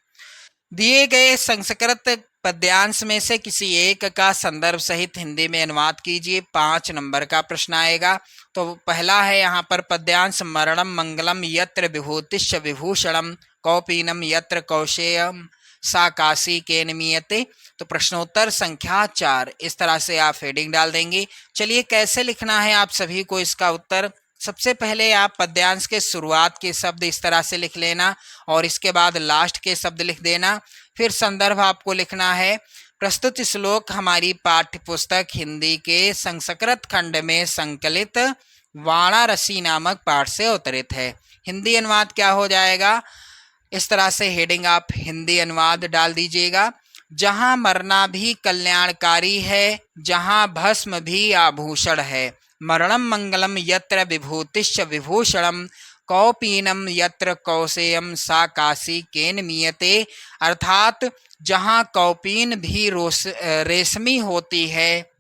दिए गए संस्कृत पद्यांश में से किसी एक का संदर्भ सहित हिंदी में अनुवाद कीजिए। 5 नंबर का प्रश्न आएगा। तो पहला है यहाँ पर पद्यांश, मरणम मंगलम यत्र विभूतिश्च विभूषणम कौपीनम यत्र कौशेयम सा काशी के निमीयते। तो प्रश्नोत्तर संख्या 4, इस तरह से आप हेडिंग डाल देंगे। चलिए कैसे लिखना है आप सभी को इसका उत्तर। सबसे पहले आप पद्यांश के शुरुआत के शब्द इस तरह से लिख लेना और इसके बाद लास्ट के शब्द लिख देना। फिर संदर्भ आपको लिखना है। प्रस्तुत श्लोक हमारी पाठ्य पुस्तक हिंदी के संस्कृत खंड में संकलित वाराणसी नामक पाठ से अवतरित है। हिंदी अनुवाद क्या हो जाएगा, इस तरह से हेडिंग आप हिंदी अनुवाद डाल दीजिएगा। जहाँ मरना भी कल्याणकारी है, जहाँ भस्म भी आभूषण है, मरणम मंगलम यत्र विभूतिश्च विभूषणम कौपीनम यत्र कौशेयम सा काशी केन मीयते। अर्थात जहाँ कौपीन भी रेशमी होती है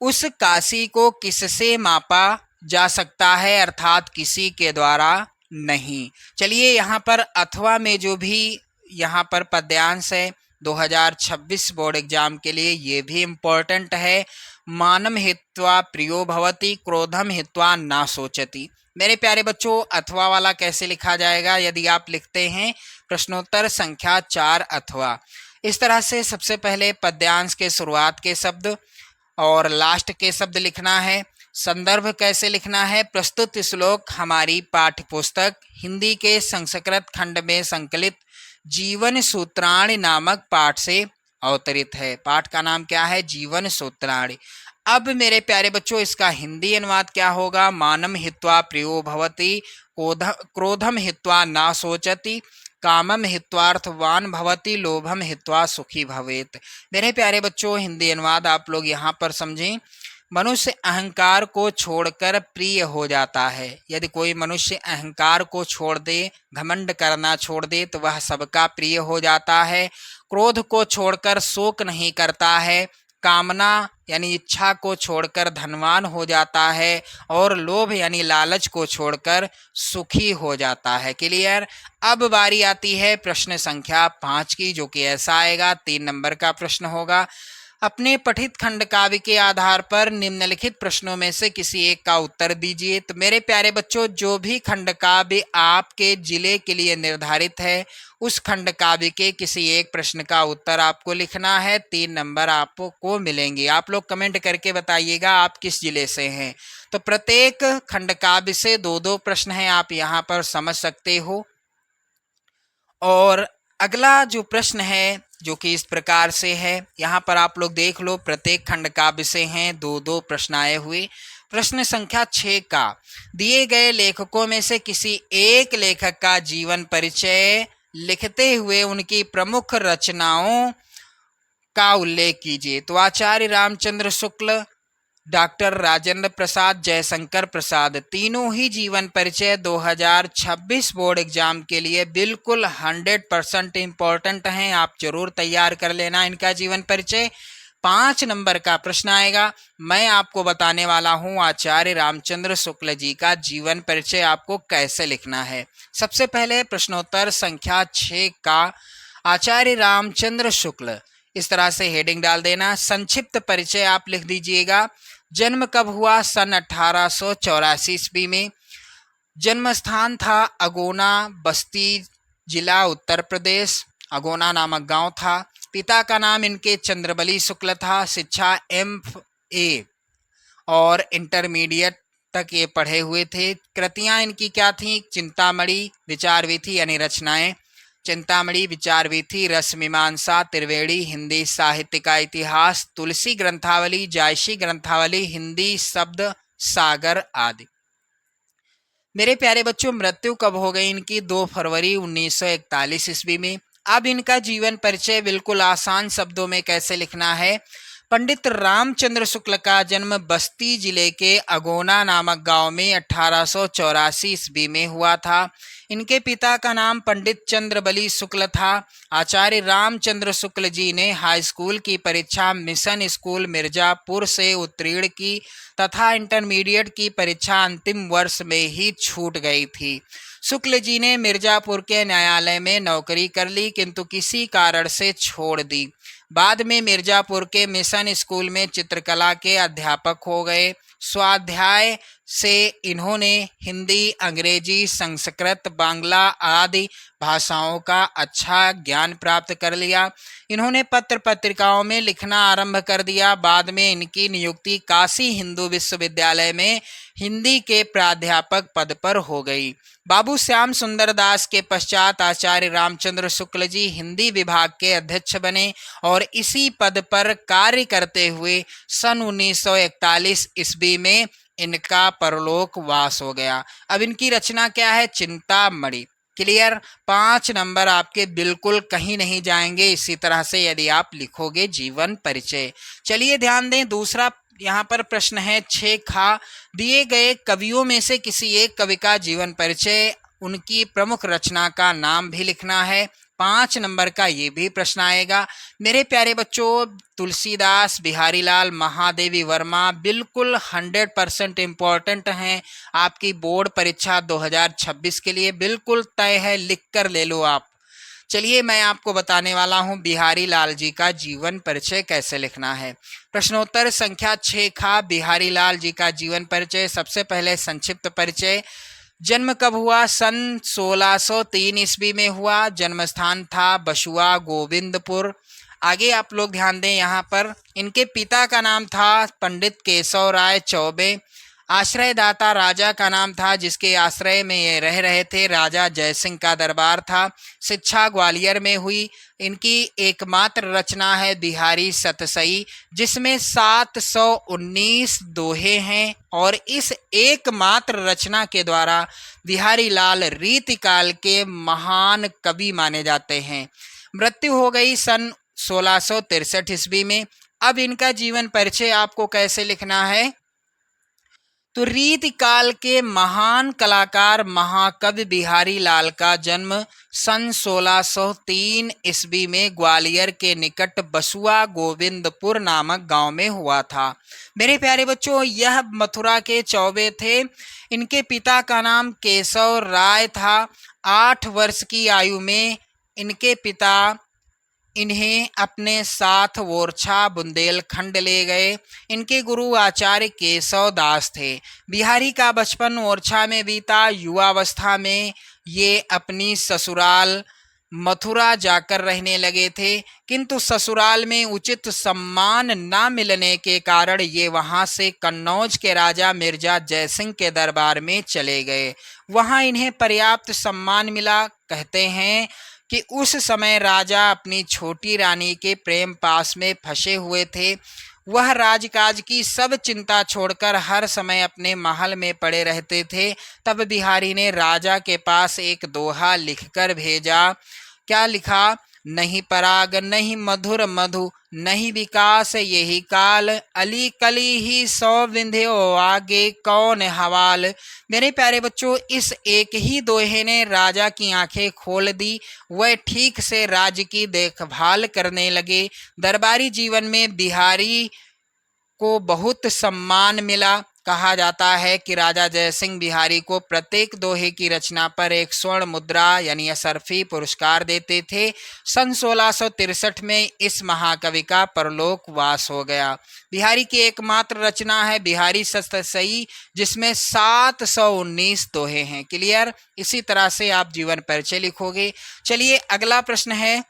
उस काशी को किससे मापा जा सकता है, अर्थात किसी के द्वारा नहीं। चलिए यहाँ पर अथवा में जो भी यहाँ पर पद्यांश है 2026 बोर्ड एग्जाम के लिए ये भी इम्पोर्टेंट है। मानम हित्वा प्रियो भवति क्रोधम हित्वा ना सोचति। मेरे प्यारे बच्चों अथवा वाला कैसे लिखा जाएगा, यदि आप लिखते हैं प्रश्नोत्तर संख्या 4 अथवा, इस तरह से सबसे पहले पद्यांश के शुरुआत के शब्द और लास्ट के शब्द लिखना है। संदर्भ कैसे लिखना है, प्रस्तुत श्लोक हमारी पाठ्य पुस्तक हिंदी के संस्कृत खंड में संकलित जीवन सूत्राणि नामक पाठ से अवतरित है। पाठ का नाम क्या है, जीवन सूत्राणि। अब मेरे प्यारे बच्चों इसका हिंदी अनुवाद क्या होगा, मानम हित्वा प्रियो भवति क्रोधम हित्वा ना सोचति कामम हित्वार्थवान भवति लोभम हित्वा सुखी भवेत। मेरे प्यारे बच्चों हिंदी अनुवाद आप लोग यहाँ पर समझें। मनुष्य अहंकार को छोड़कर प्रिय हो जाता है। यदि कोई मनुष्य अहंकार को छोड़ दे, घमंड करना छोड़ दे तो वह सबका प्रिय हो जाता है। क्रोध को छोड़कर शोक नहीं करता है, कामना यानी इच्छा को छोड़कर धनवान हो जाता है और लोभ यानी लालच को छोड़कर सुखी हो जाता है। क्लियर। अब बारी आती है प्रश्न संख्या 5 की, जो कि ऐसा आएगा। 3 नंबर का प्रश्न होगा। अपने पठित खंड काव्य के आधार पर निम्नलिखित प्रश्नों में से किसी एक का उत्तर दीजिए। तो मेरे प्यारे बच्चों जो भी खंड काव्य आपके जिले के लिए निर्धारित है उस खंड काव्य के किसी एक प्रश्न का उत्तर आपको लिखना है। 3 नंबर आपको मिलेंगे। आप लोग कमेंट करके बताइएगा आप किस जिले से हैं। तो प्रत्येक खंड काव्य से 2-2 प्रश्न हैं, आप यहाँ पर समझ सकते हो। और अगला जो प्रश्न है जो कि इस प्रकार से है, यहाँ पर आप लोग देख लो प्रत्येक खंड काव्य से हैं 2-2 प्रश्न आए हुए। प्रश्न संख्या 6 का, दिए गए लेखकों में से किसी एक लेखक का जीवन परिचय लिखते हुए उनकी प्रमुख रचनाओं का उल्लेख कीजिए। तो आचार्य रामचंद्र शुक्ल, डॉक्टर राजेंद्र प्रसाद, जयशंकर प्रसाद, तीनों ही जीवन परिचय 2026 बोर्ड एग्जाम के लिए बिल्कुल 100% इम्पोर्टेंट हैं। आप जरूर तैयार कर लेना इनका जीवन परिचय। 5 नंबर का प्रश्न आएगा। मैं आपको बताने वाला हूं आचार्य रामचंद्र शुक्ल जी का जीवन परिचय आपको कैसे लिखना है। सबसे पहले प्रश्नोत्तर संख्या 6 का, आचार्य रामचंद्र शुक्ल, इस तरह से हेडिंग डाल देना। संक्षिप्त परिचय आप लिख दीजिएगा। जन्म कब हुआ? सन 1884 ईस्वी में। जन्म स्थान था अगोना, बस्ती जिला, उत्तर प्रदेश। अगोना नामक गांव था। पिता का नाम इनके चंद्रबली शुक्ल था। शिक्षा MA और इंटरमीडिएट तक ये पढ़े हुए थे। कृतियां इनकी क्या थीं? चिंतामणि, विचारवीथी यानी रचनाएं, चिंतामणि, विचारवीथी, रसमीमांसा, त्रिवेणी, हिंदी साहित्य का इतिहास, तुलसी ग्रंथावली, जायसी ग्रंथावली, हिंदी शब्द सागर आदि। मेरे प्यारे बच्चों, मृत्यु कब हो गई इनकी? 2 फरवरी 1941 ईस्वी में। अब इनका जीवन परिचय बिल्कुल आसान शब्दों में कैसे लिखना है। पंडित रामचंद्र शुक्ल का जन्म बस्ती जिले के अगोना नामक गांव में 1884 ईस्वी में हुआ था। इनके पिता का नाम पंडित चंद्रबली शुक्ल था। आचार्य रामचंद्र शुक्ल जी ने हाई स्कूल की परीक्षा मिशन स्कूल मिर्जापुर से उत्तीर्ण की तथा इंटरमीडिएट की परीक्षा अंतिम वर्ष में ही छूट गई थी। शुक्ल जी ने मिर्जापुर के न्यायालय में नौकरी कर ली, किंतु किसी कारण से छोड़ दी। बाद में मिर्जापुर के मिशन स्कूल में चित्रकला के अध्यापक हो गए। स्वाध्याय से इन्होंने हिंदी, अंग्रेजी, संस्कृत, बांग्ला आदि भाषाओं का अच्छा ज्ञान प्राप्त कर लिया। इन्होंने पत्र पत्रिकाओं में लिखना आरंभ कर दिया। बाद में इनकी नियुक्ति काशी हिंदू विश्वविद्यालय में हिंदी के प्राध्यापक पद पर हो गई। बाबू श्याम सुंदर दास के पश्चात आचार्य रामचंद्र शुक्ल जी हिंदी विभाग के अध्यक्ष बने और इसी पद पर कार्य करते हुए सन 1941 ईस्वी में इनका परलोक वास हो गया। अब इनकी रचना क्या है? चिंतामणि। क्लियर? 5 नंबर आपके बिल्कुल कहीं नहीं जाएंगे इसी तरह से यदि आप लिखोगे जीवन परिचय। चलिए ध्यान दें, दूसरा यहाँ पर प्रश्न है 6 खा। दिए गए कवियों में से किसी एक कवि का जीवन परिचय, उनकी प्रमुख रचना का नाम भी लिखना है। 5 नंबर का ये भी प्रश्न आएगा। मेरे प्यारे बच्चों, तुलसीदास, बिहारीलाल, महादेवी वर्मा बिल्कुल 100% इम्पॉर्टेंट हैं आपकी बोर्ड परीक्षा 2026 के लिए। बिल्कुल तय है, लिख कर ले लो आप। चलिए मैं आपको बताने वाला हूं बिहारी लाल जी का जीवन परिचय कैसे लिखना है। प्रश्नोत्तर संख्या 6 खा। बिहारी लाल जी का जीवन परिचय। सबसे पहले संक्षिप्त परिचय। जन्म कब हुआ? सन 1603 ईस्वी में हुआ। जन्म स्थान था बसुआ, गोविंदपुर। आगे आप लोग ध्यान दें, यहाँ पर इनके पिता का नाम था पंडित केशव राय चौबे। आश्रयदाता राजा का नाम था जिसके आश्रय में ये रह रहे थे, राजा जयसिंह का दरबार था। शिक्षा ग्वालियर में हुई। इनकी एकमात्र रचना है बिहारी सतसई, जिसमें 719 दोहे हैं और इस एकमात्र रचना के द्वारा बिहारी लाल रीतिकाल के महान कवि माने जाते हैं। मृत्यु हो गई सन 1663 ईस्वी में। अब इनका जीवन परिचय आपको कैसे लिखना है? तो रीतिकाल के महान कलाकार महाकवि बिहारी लाल का जन्म सन 1603 ईस्वी में ग्वालियर के निकट बसुआ गोविंदपुर नामक गांव में हुआ था। मेरे प्यारे बच्चों, यह मथुरा के चौबे थे। इनके पिता का नाम केशव राय था। 8 वर्ष की आयु में इनके पिता इन्हें अपने साथ ओरछा बुंदेलखंड ले गए। इनके गुरु आचार्य केशव दास थे। बिहारी का बचपन ओरछा में बीता। युवावस्था में ये अपनी ससुराल मथुरा जाकर रहने लगे थे, किंतु ससुराल में उचित सम्मान न मिलने के कारण ये वहां से कन्नौज के राजा मिर्जा जयसिंह के दरबार में चले गए। वहां इन्हें पर्याप्त सम्मान मिला। कहते हैं कि उस समय राजा अपनी छोटी रानी के प्रेम पास में फंसे हुए थे। वह राजकाज की सब चिंता छोड़कर हर समय अपने महल में पड़े रहते थे। तब बिहारी ने राजा के पास एक दोहा लिखकर भेजा। क्या लिखा? नहीं पराग नहीं मधुर मधु, नहीं विकास यही काल, अली कली ही सौ विंध्यो आगे कौन हवाल। मेरे प्यारे बच्चों, इस एक ही दोहे ने राजा की आंखें खोल दी। वह ठीक से राज्य की देखभाल करने लगे। दरबारी जीवन में बिहारी को बहुत सम्मान मिला। कहा जाता है कि राजा जयसिंह बिहारी को प्रत्येक दोहे की रचना पर एक स्वर्ण मुद्रा यानी असरफी पुरस्कार देते थे। सन 1663 में इस महाकवि का परलोक वास हो गया। बिहारी की एकमात्र रचना है बिहारी सतसई, जिसमें 719 दोहे हैं। क्लियर? इसी तरह से आप जीवन परिचय लिखोगे। चलिए अगला प्रश्न है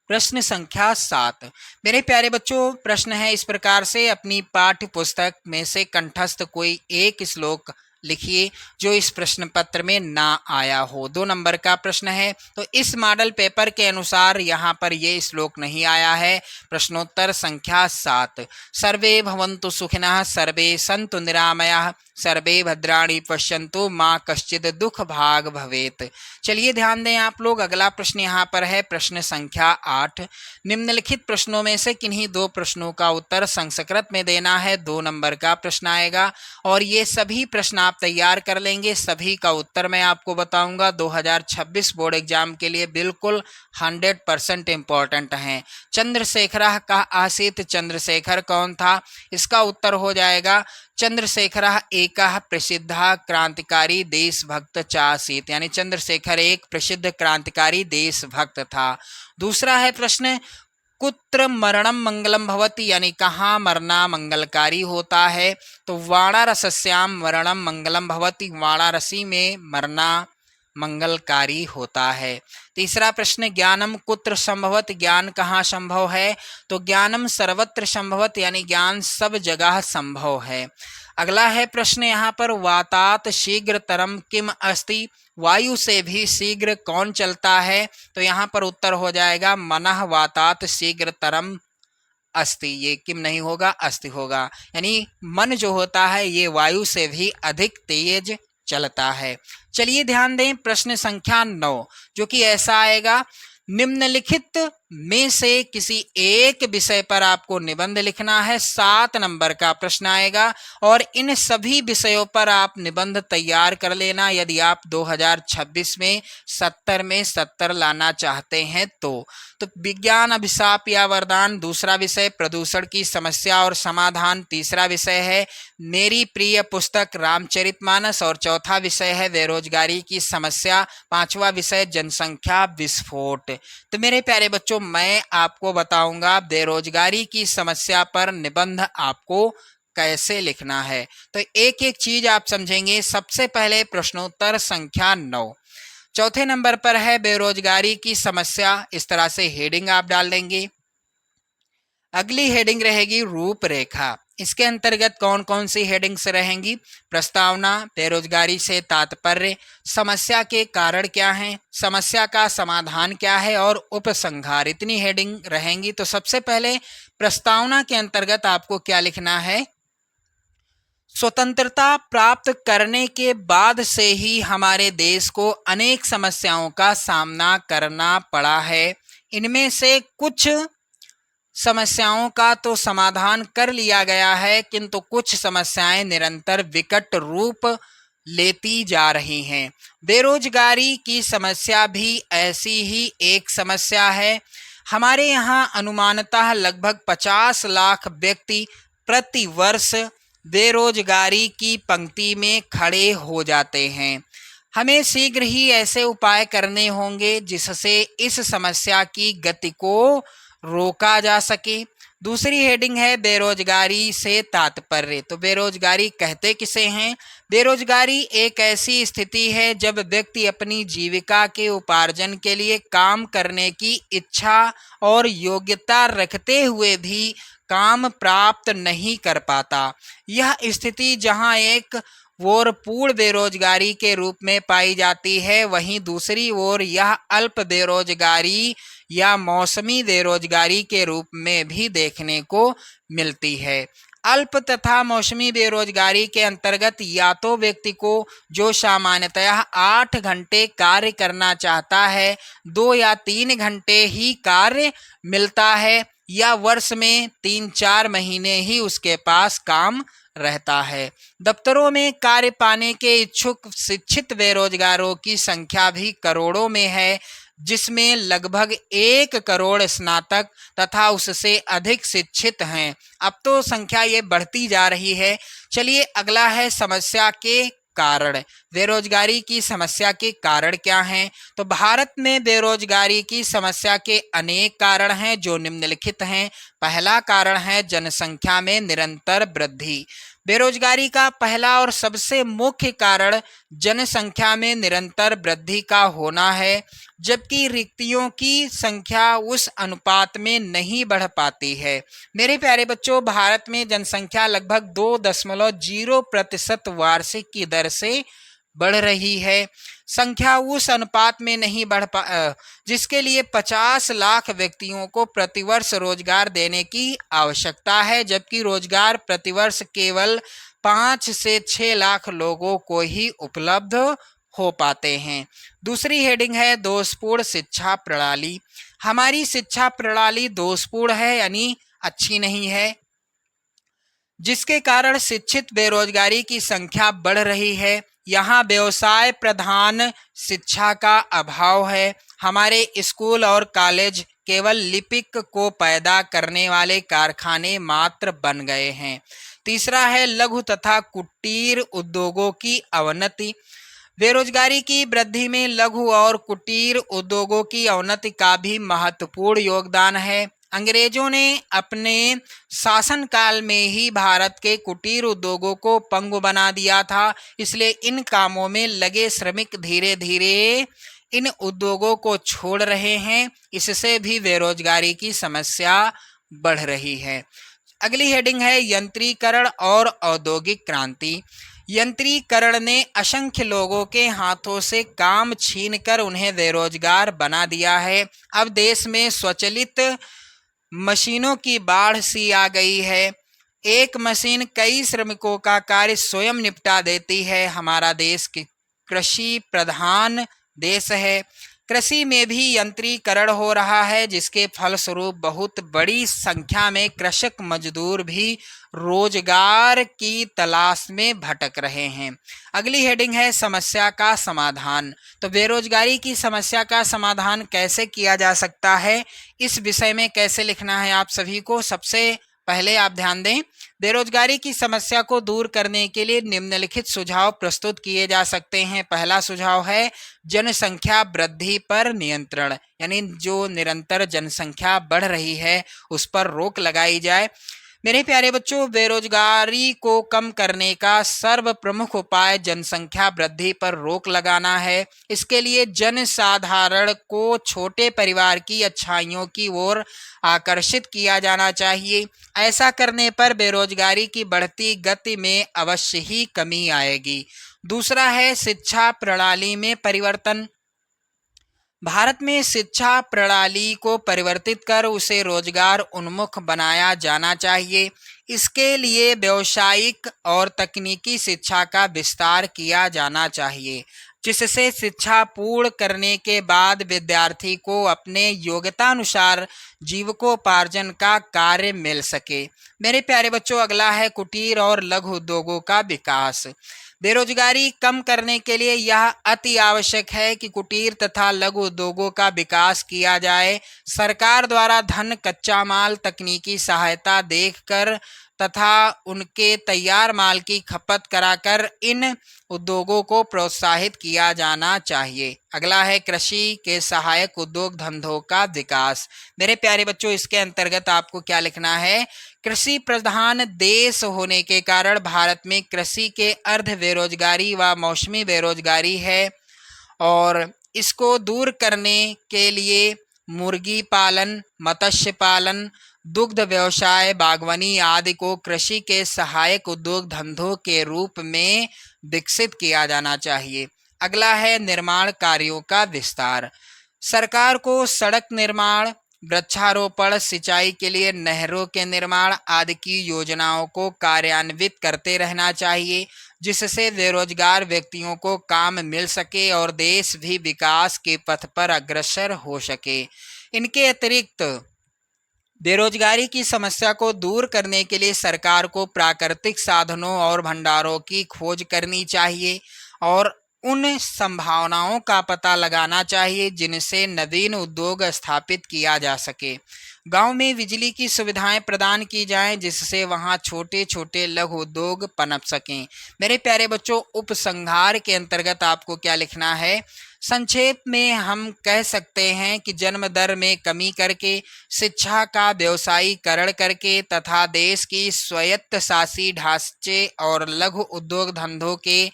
प्रश्न संख्या 7। मेरे प्यारे बच्चों, प्रश्न है इस प्रकार से, अपनी पाठ्य पुस्तक में से कंठस्थ कोई एक श्लोक लिखिए जो इस प्रश्न पत्र में ना आया हो। 2 नंबर का प्रश्न है। तो इस मॉडल पेपर के अनुसार यहाँ पर ये श्लोक नहीं आया है। प्रश्नोत्तर संख्या 7। सर्वे भवन्तु सुखिनः, सर्वे सन्तु निरामयाः, सर्वे भद्राणि पश्यन्तु, माँ कश्चित् दुख भाग भवेत्। चलिए ध्यान दें आप लोग। अगला प्रश्न यहाँ पर है प्रश्न संख्या 8। निम्नलिखित प्रश्नों में से किन्हीं 2 प्रश्नों का उत्तर संस्कृत में देना है। 2 नंबर का प्रश्न आएगा और ये सभी प्रश्न आप तैयार कर लेंगे। सभी का उत्तर मैं आपको बताऊंगा। 2026 बोर्ड एग्जाम के लिए बिल्कुल 100% इम्पोर्टेंट हैं। चंद्रशेखरः कः आसीत्, चंद्रशेखर कौन था? इसका उत्तर हो जाएगा चंद्रशेखरः एकः प्रसिद्धः क्रांतिकारी देशभक्त च आसीत्, यानी चंद्रशेखर एक प्रसिद्ध क्रांतिकारी देशभक्त था। दूसरा है प्रश्न, कुत्र मरणम मंगलम भवति, यानी कहाँ मरना मंगलकारी होता है? तो वाणारस्याम मरणम मंगलम भवति, वाणारसी में मरना मंगलकारी होता है। तीसरा प्रश्न, ज्ञानम कुत्र संभवत, ज्ञान कहाँ संभव है? तो ज्ञानम सर्वत्र संभवत, यानी ज्ञान सब जगह संभव है। अगला है प्रश्न यहाँ पर, वातात शीघ्रतरम किम अस्ति, वायु से भी शीघ्र कौन चलता है? तो यहाँ पर उत्तर हो जाएगा मनः वातात शीघ्रतरम अस्ति। ये किम नहीं होगा, अस्ति होगा, यानी मन जो होता है ये वायु से भी अधिक तेज चलता है। चलिए ध्यान दें प्रश्न संख्या 9, जो कि ऐसा आएगा, निम्नलिखित में से किसी एक विषय पर आपको निबंध लिखना है। 7 नंबर का प्रश्न आएगा और इन सभी विषयों पर आप निबंध तैयार कर लेना यदि आप 2026 में 70 में 70 लाना चाहते हैं तो विज्ञान अभिशाप या वरदान दूसरा विषय, प्रदूषण की समस्या और समाधान तीसरा विषय है, मेरी प्रिय पुस्तक रामचरितमानस और चौथा विषय है बेरोजगारी की समस्या, 5वां विषय जनसंख्या विस्फोट। तो मेरे प्यारे बच्चों, मैं आपको बताऊंगा बेरोजगारी की समस्या पर निबंध आपको कैसे लिखना है। तो एक एक चीज आप समझेंगे। सबसे पहले प्रश्नोत्तर संख्या 9, चौथे नंबर पर है बेरोजगारी की समस्या। इस तरह से हेडिंग आप डाल देंगे। अगली हेडिंग रहेगी रूपरेखा। इसके अंतर्गत कौन कौन सी हेडिंग्स रहेंगी? प्रस्तावना, बेरोजगारी से तात्पर्य, समस्या के कारण क्या हैं, समस्या का समाधान क्या है और उपसंहार, इतनी हेडिंग रहेंगी। तो सबसे पहले प्रस्तावना के अंतर्गत आपको क्या लिखना है? स्वतंत्रता प्राप्त करने के बाद से ही हमारे देश को अनेक समस्याओं का सामना करना पड़ा है। इनमें से कुछ समस्याओं का तो समाधान कर लिया गया है, किंतु कुछ समस्याएं निरंतर विकट रूप लेती जा रही हैं। बेरोजगारी की समस्या भी ऐसी ही एक समस्या है। हमारे यहाँ अनुमानतः लगभग 50 लाख व्यक्ति प्रति वर्ष बेरोजगारी की पंक्ति में खड़े हो जाते हैं। हमें शीघ्र ही ऐसे उपाय करने होंगे जिससे इस समस्या की गति को रोका जा सके। दूसरी हेडिंग है बेरोजगारी से तात्पर्य। तो बेरोजगारी कहते किसे हैं? बेरोजगारी एक ऐसी स्थिति है जब व्यक्ति अपनी जीविका के उपार्जन के लिए काम करने की इच्छा और योग्यता रखते हुए भी काम प्राप्त नहीं कर पाता। यह स्थिति जहां एक ओर पूर्ण बेरोजगारी के रूप में पाई जाती है, वहीं दूसरी ओर यह अल्प बेरोजगारी या मौसमी बेरोजगारी के रूप में भी देखने को मिलती है। अल्प तथा मौसमी बेरोजगारी के अंतर्गत या तो व्यक्ति को जो सामान्यतः 8 घंटे कार्य करना चाहता है 2 या 3 घंटे ही कार्य मिलता है, या वर्ष में 3-4 महीने ही उसके पास काम रहता है। दफ्तरों में कार्य पाने के इच्छुक शिक्षित बेरोजगारों की संख्या भी करोड़ों में है। जिसमें लगभग 1 करोड़ स्नातक तथा उससे अधिक शिक्षित हैं। अब तो संख्या ये बढ़ती जा रही है। चलिए अगला है समस्या के कारण। बेरोजगारी की समस्या के कारण क्या हैं? तो भारत में बेरोजगारी की समस्या के अनेक कारण हैं जो निम्नलिखित हैं। पहला कारण है जनसंख्या में निरंतर वृद्धि। बेरोजगारी का पहला और सबसे मुख्य कारण जनसंख्या में निरंतर वृद्धि का होना है, जबकि रिक्तियों की संख्या उस अनुपात में नहीं बढ़ पाती है। मेरे प्यारे बच्चों, भारत में जनसंख्या लगभग 2.0% वार्षिक की दर से बढ़ रही है। संख्या उस अनुपात में नहीं जिसके लिए 50 लाख व्यक्तियों को प्रतिवर्ष रोजगार देने की आवश्यकता है, जबकि रोजगार प्रतिवर्ष केवल 5 से 6 लाख लोगों को ही उपलब्ध हो पाते हैं। दूसरी हेडिंग है दोषपूर्ण शिक्षा प्रणाली। हमारी शिक्षा प्रणाली दोषपूर्ण है, यानी अच्छी नहीं है, जिसके कारण शिक्षित बेरोजगारी की संख्या बढ़ रही है। यहाँ व्यवसाय प्रधान शिक्षा का अभाव है। हमारे स्कूल और कॉलेज केवल लिपिक को पैदा करने वाले कारखाने मात्र बन गए हैं। तीसरा है लघु तथा कुटीर उद्योगों की अवनति। बेरोजगारी की वृद्धि में लघु और कुटीर उद्योगों की अवनति का भी महत्वपूर्ण योगदान है। अंग्रेजों ने अपने शासनकाल में ही भारत के कुटीर उद्योगों को पंगु बना दिया था, इसलिए इन कामों में लगे श्रमिक धीरे धीरे इन उद्योगों को छोड़ रहे हैं। इससे भी बेरोजगारी की समस्या बढ़ रही है। अगली हेडिंग है यंत्रीकरण और औद्योगिक क्रांति। यंत्रीकरण ने असंख्य लोगों के हाथों से काम छीनकर उन्हें बेरोजगार बना दिया है। अब देश में स्वचालित मशीनों की बाढ़ सी आ गई है। एक मशीन कई श्रमिकों का कार्य स्वयं निपटा देती है। हमारा देश कृषि प्रधान देश है। कृषि में भी यंत्रीकरण हो रहा है, जिसके फलस्वरूप बहुत बड़ी संख्या में कृषक मजदूर भी रोजगार की तलाश में भटक रहे हैं। अगली हेडिंग है समस्या का समाधान। तो बेरोजगारी की समस्या का समाधान कैसे किया जा सकता है, इस विषय में कैसे लिखना है आप सभी को। सबसे पहले आप ध्यान दें, बेरोजगारी की समस्या को दूर करने के लिए निम्नलिखित सुझाव प्रस्तुत किए जा सकते हैं। पहला सुझाव है जनसंख्या वृद्धि पर नियंत्रण, यानी जो निरंतर जनसंख्या बढ़ रही है उस पर रोक लगाई जाए। मेरे प्यारे बच्चों, बेरोजगारी को कम करने का सर्वप्रमुख उपाय जनसंख्या वृद्धि पर रोक लगाना है। इसके लिए जनसाधारण को छोटे परिवार की अच्छाइयों की ओर आकर्षित किया जाना चाहिए। ऐसा करने पर बेरोजगारी की बढ़ती गति में अवश्य ही कमी आएगी। दूसरा है शिक्षा प्रणाली में परिवर्तन। भारत में शिक्षा प्रणाली को परिवर्तित कर उसे रोजगार उन्मुख बनाया जाना चाहिए। इसके लिए व्यावसायिक और तकनीकी शिक्षा का विस्तार किया जाना चाहिए, जिससे शिक्षा पूर्ण करने के बाद विद्यार्थी को अपने योग्यतानुसार जीविकोपार्जन का कार्य मिल सके। मेरे प्यारे बच्चों, अगला है कुटीर और लघु उद्योगों का विकास। बेरोजगारी कम करने के लिए यह अति आवश्यक है कि कुटीर तथा लघु उद्योगों का विकास किया जाए। सरकार द्वारा धन, कच्चा माल, तकनीकी सहायता देकर तथा उनके तैयार माल की खपत कराकर इन उद्योगों को प्रोत्साहित किया जाना चाहिए। अगला है कृषि के सहायक उद्योग धंधों का विकास। मेरे प्यारे बच्चों, इसके अंतर्गत आपको क्या लिखना है? कृषि प्रधान देश होने के कारण भारत में कृषि के अर्ध बेरोजगारी व मौसमी बेरोजगारी है, और इसको दूर करने के लिए मुर्गी पालन, मत्स्य पालन, दुग्ध व्यवसाय, बागवानी आदि को कृषि के सहायक उद्योग धंधों के रूप में विकसित किया जाना चाहिए। अगला है निर्माण कार्यों का विस्तार। सरकार को सड़क निर्माण, वृक्षारोपण, सिंचाई के लिए नहरों के निर्माण आदि की योजनाओं को कार्यान्वित करते रहना चाहिए, जिससे बेरोजगार व्यक्तियों को काम मिल सके और देश भी विकास के पथ पर अग्रसर हो सके। इनके अतिरिक्त बेरोजगारी की समस्या को दूर करने के लिए सरकार को प्राकृतिक साधनों और भंडारों की खोज करनी चाहिए और उन संभावनाओं का पता लगाना चाहिए जिनसे नवीन उद्योग स्थापित किया जा सके। गांव में बिजली की सुविधाएं प्रदान की जाएं जिससे वहां छोटे छोटे लघु उद्योग पनप सकें। मेरे प्यारे बच्चों, उपसंहार के अंतर्गत आपको क्या लिखना है? संक्षेप में हम कह सकते हैं कि जन्म दर में कमी करके, शिक्षा का व्यवसायीकरण करके तथा देश की स्वायत्तशासी ढांचे और लघु उद्योग धंधों के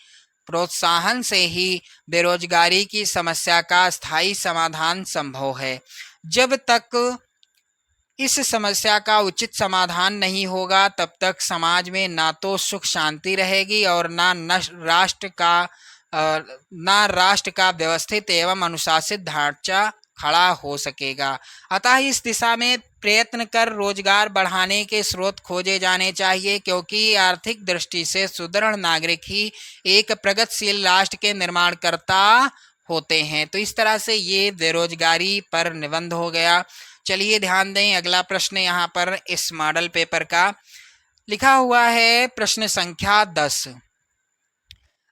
प्रोत्साहन से ही बेरोजगारी की समस्या का स्थायी समाधान संभव है। जब तक इस समस्या का उचित समाधान नहीं होगा तब तक समाज में ना तो सुख शांति रहेगी और ना राष्ट्र का व्यवस्थित एवं अनुशासित ढांचा खड़ा हो सकेगा। अतः इस दिशा में प्रयत्न कर रोजगार बढ़ाने के स्रोत खोजे जाने चाहिए, क्योंकि आर्थिक दृष्टि से सुदृढ़ नागरिक ही एक प्रगतिशील राष्ट्र के निर्माणकर्ता होते हैं। तो इस तरह से ये बेरोजगारी पर निबंध हो गया। चलिए ध्यान दें, अगला प्रश्न यहाँ पर इस मॉडल पेपर का लिखा हुआ है। प्रश्न संख्या 10।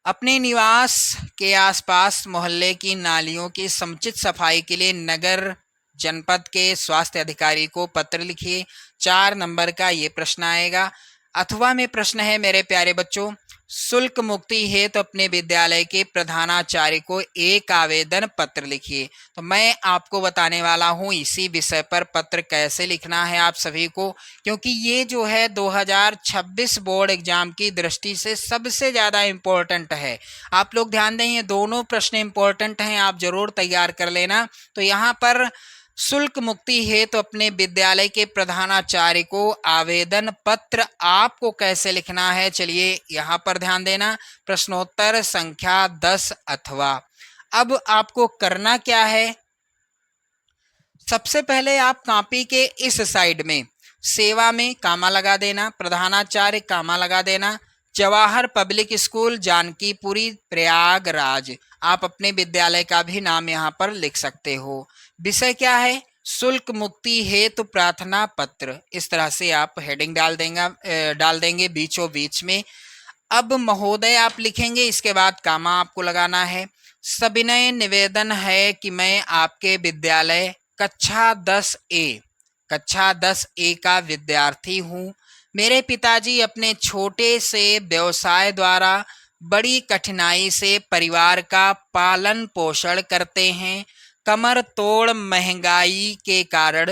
अपने निवास के आसपास मोहल्ले की नालियों की समुचित सफाई के लिए नगर जनपद के स्वास्थ्य अधिकारी को पत्र लिखिए। 4 नंबर का ये प्रश्न आएगा। अथवा में प्रश्न है मेरे प्यारे बच्चों, शुल्क मुक्ति हेतु तो अपने विद्यालय के प्रधानाचार्य को एक आवेदन पत्र लिखिए। तो मैं आपको बताने वाला हूँ इसी विषय पर पत्र कैसे लिखना है आप सभी को, क्योंकि ये जो है 2026 बोर्ड एग्जाम की दृष्टि से सबसे ज़्यादा इम्पोर्टेंट है। आप लोग ध्यान दें, ये दोनों प्रश्न इम्पोर्टेंट हैं, आप जरूर तैयार कर लेना। तो यहाँ पर शुल्क मुक्ति हेतु तो अपने विद्यालय के प्रधानाचार्य को आवेदन पत्र आपको कैसे लिखना है, चलिए यहाँ पर ध्यान देना। प्रश्नोत्तर संख्या 10 अथवा। अब आपको करना क्या है, सबसे पहले आप कॉपी के इस साइड में सेवा में कामा लगा देना, प्रधानाचार्य कामा लगा देना, जवाहर पब्लिक स्कूल जानकीपुरी प्रयागराज। आप अपने विद्यालय का भी नाम यहाँ पर लिख सकते हो। विषय क्या है? शुल्क मुक्ति हेतु प्रार्थना पत्र। इस तरह से आप हेडिंग डाल देंगे बीचों बीच में। अब महोदय आप लिखेंगे, इसके बाद कामा आपको लगाना है। सविनय निवेदन है कि मैं आपके विद्यालय कक्षा 10A का विद्यार्थी हूँ। मेरे पिताजी अपने छोटे से व्यवसाय द्वारा बड़ी कठिनाई से परिवार का पालन पोषण करते हैं। कमर तोड़ महंगाई के कारण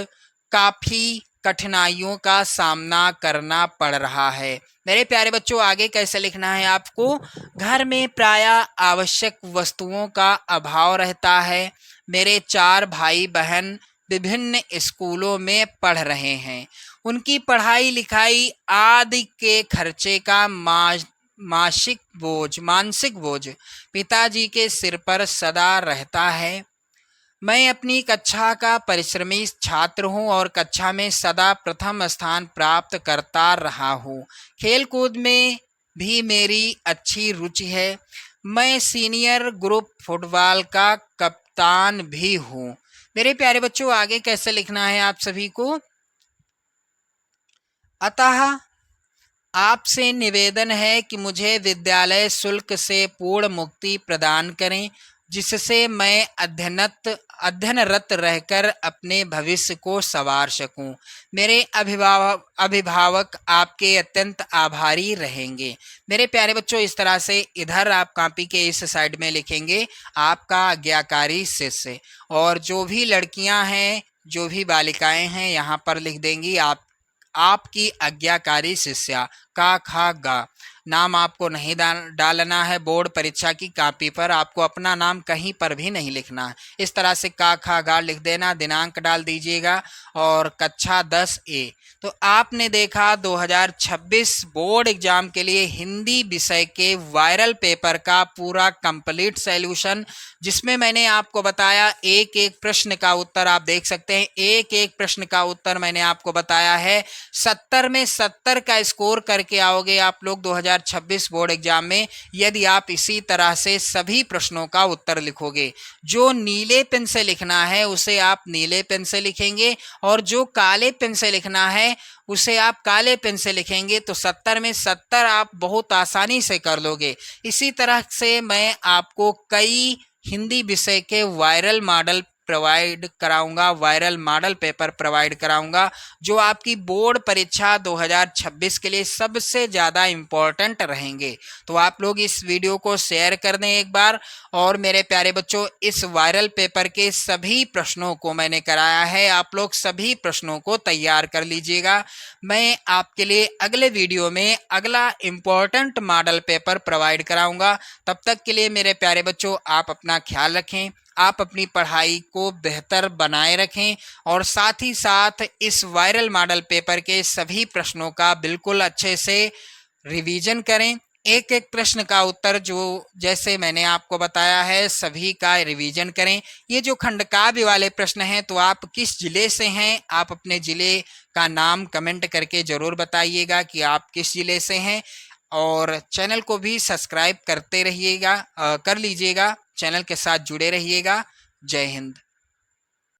काफ़ी कठिनाइयों का सामना करना पड़ रहा है। मेरे प्यारे बच्चों, आगे कैसे लिखना है आपको? घर में प्रायः आवश्यक वस्तुओं का अभाव रहता है। मेरे 4 भाई बहन विभिन्न स्कूलों में पढ़ रहे हैं। उनकी पढ़ाई लिखाई आदि के खर्चे का मानसिक बोझ पिताजी के सिर पर सदा रहता है। मैं अपनी कक्षा का परिश्रमी छात्र हूँ और कक्षा में सदा प्रथम स्थान प्राप्त करता रहा हूँ। खेलकूद में भी मेरी अच्छी रुचि है। मैं सीनियर ग्रुप फुटबॉल का कप्तान भी हूँ। मेरे प्यारे बच्चों, आगे कैसे लिखना है आप सभी को? अतः आपसे निवेदन है कि मुझे विद्यालय शुल्क से पूर्ण मुक्ति प्रदान करें, जिससे मैं अध्ययनरत रहकर अपने भविष्य को संवार सकूं। मेरे अभिभावक आपके अत्यंत आभारी रहेंगे। मेरे प्यारे बच्चों, इस तरह से इधर आप कॉपी के इस साइड में लिखेंगे आपका आज्ञाकारी शिष्य, और जो भी लड़कियां हैं, जो भी बालिकाएं हैं, यहाँ पर लिख देंगी आपकी आज्ञाकारी शिष्या का खा गा। नाम आपको नहीं डालना है। बोर्ड परीक्षा की कॉपी पर आपको अपना नाम कहीं पर भी नहीं लिखना है। इस तरह से का खा गा लिख देना, दिनांक डाल दीजिएगा और कक्षा 10A। तो आपने देखा 2026 बोर्ड एग्जाम के लिए हिंदी विषय के वायरल पेपर का पूरा कंप्लीट सॉल्यूशन, जिसमें मैंने आपको बताया एक एक प्रश्न का उत्तर आप देख सकते हैं। एक एक प्रश्न का उत्तर मैंने आपको बताया है। 70 में 70 का स्कोर करके आओगे आप लोग 2026 2026 बोर्ड एग्जाम में यदि आप इसी तरह से सभी प्रश्नों का उत्तर लिखोगे। जो नीले पेन से लिखना है उसे आप नीले पेन से लिखेंगे और जो काले पेन से लिखना है उसे आप काले पेन से लिखेंगे तो 70 में 70 आप बहुत आसानी से कर लोगे। इसी तरह से मैं आपको कई हिंदी विषय के वायरल मॉडल प्रोवाइड कराऊंगा, वायरल मॉडल पेपर प्रोवाइड कराऊंगा जो आपकी बोर्ड परीक्षा 2026 के लिए सबसे ज़्यादा इम्पोर्टेंट रहेंगे। तो आप लोग इस वीडियो को शेयर कर दें एक बार। और मेरे प्यारे बच्चों, इस वायरल पेपर के सभी प्रश्नों को मैंने कराया है, आप लोग सभी प्रश्नों को तैयार कर लीजिएगा। मैं आपके लिए अगले वीडियो में अगला इम्पोर्टेंट मॉडल पेपर प्रोवाइड कराऊंगा। तब तक के लिए मेरे प्यारे बच्चों, आप अपना ख्याल रखें, आप अपनी पढ़ाई को बेहतर बनाए रखें और साथ ही साथ इस वायरल मॉडल पेपर के सभी प्रश्नों का बिल्कुल अच्छे से रिवीजन करें। एक एक प्रश्न का उत्तर जो जैसे मैंने आपको बताया है सभी का रिवीजन करें। ये जो खंडकाव्य वाले प्रश्न हैं तो आप किस जिले से हैं, आप अपने ज़िले का नाम कमेंट करके ज़रूर बताइएगा कि आप किस ज़िले से हैं। और चैनल को भी सब्सक्राइब करते रहिएगा, कर लीजिएगा, चैनल के साथ जुड़े रहिएगा। जय हिंद।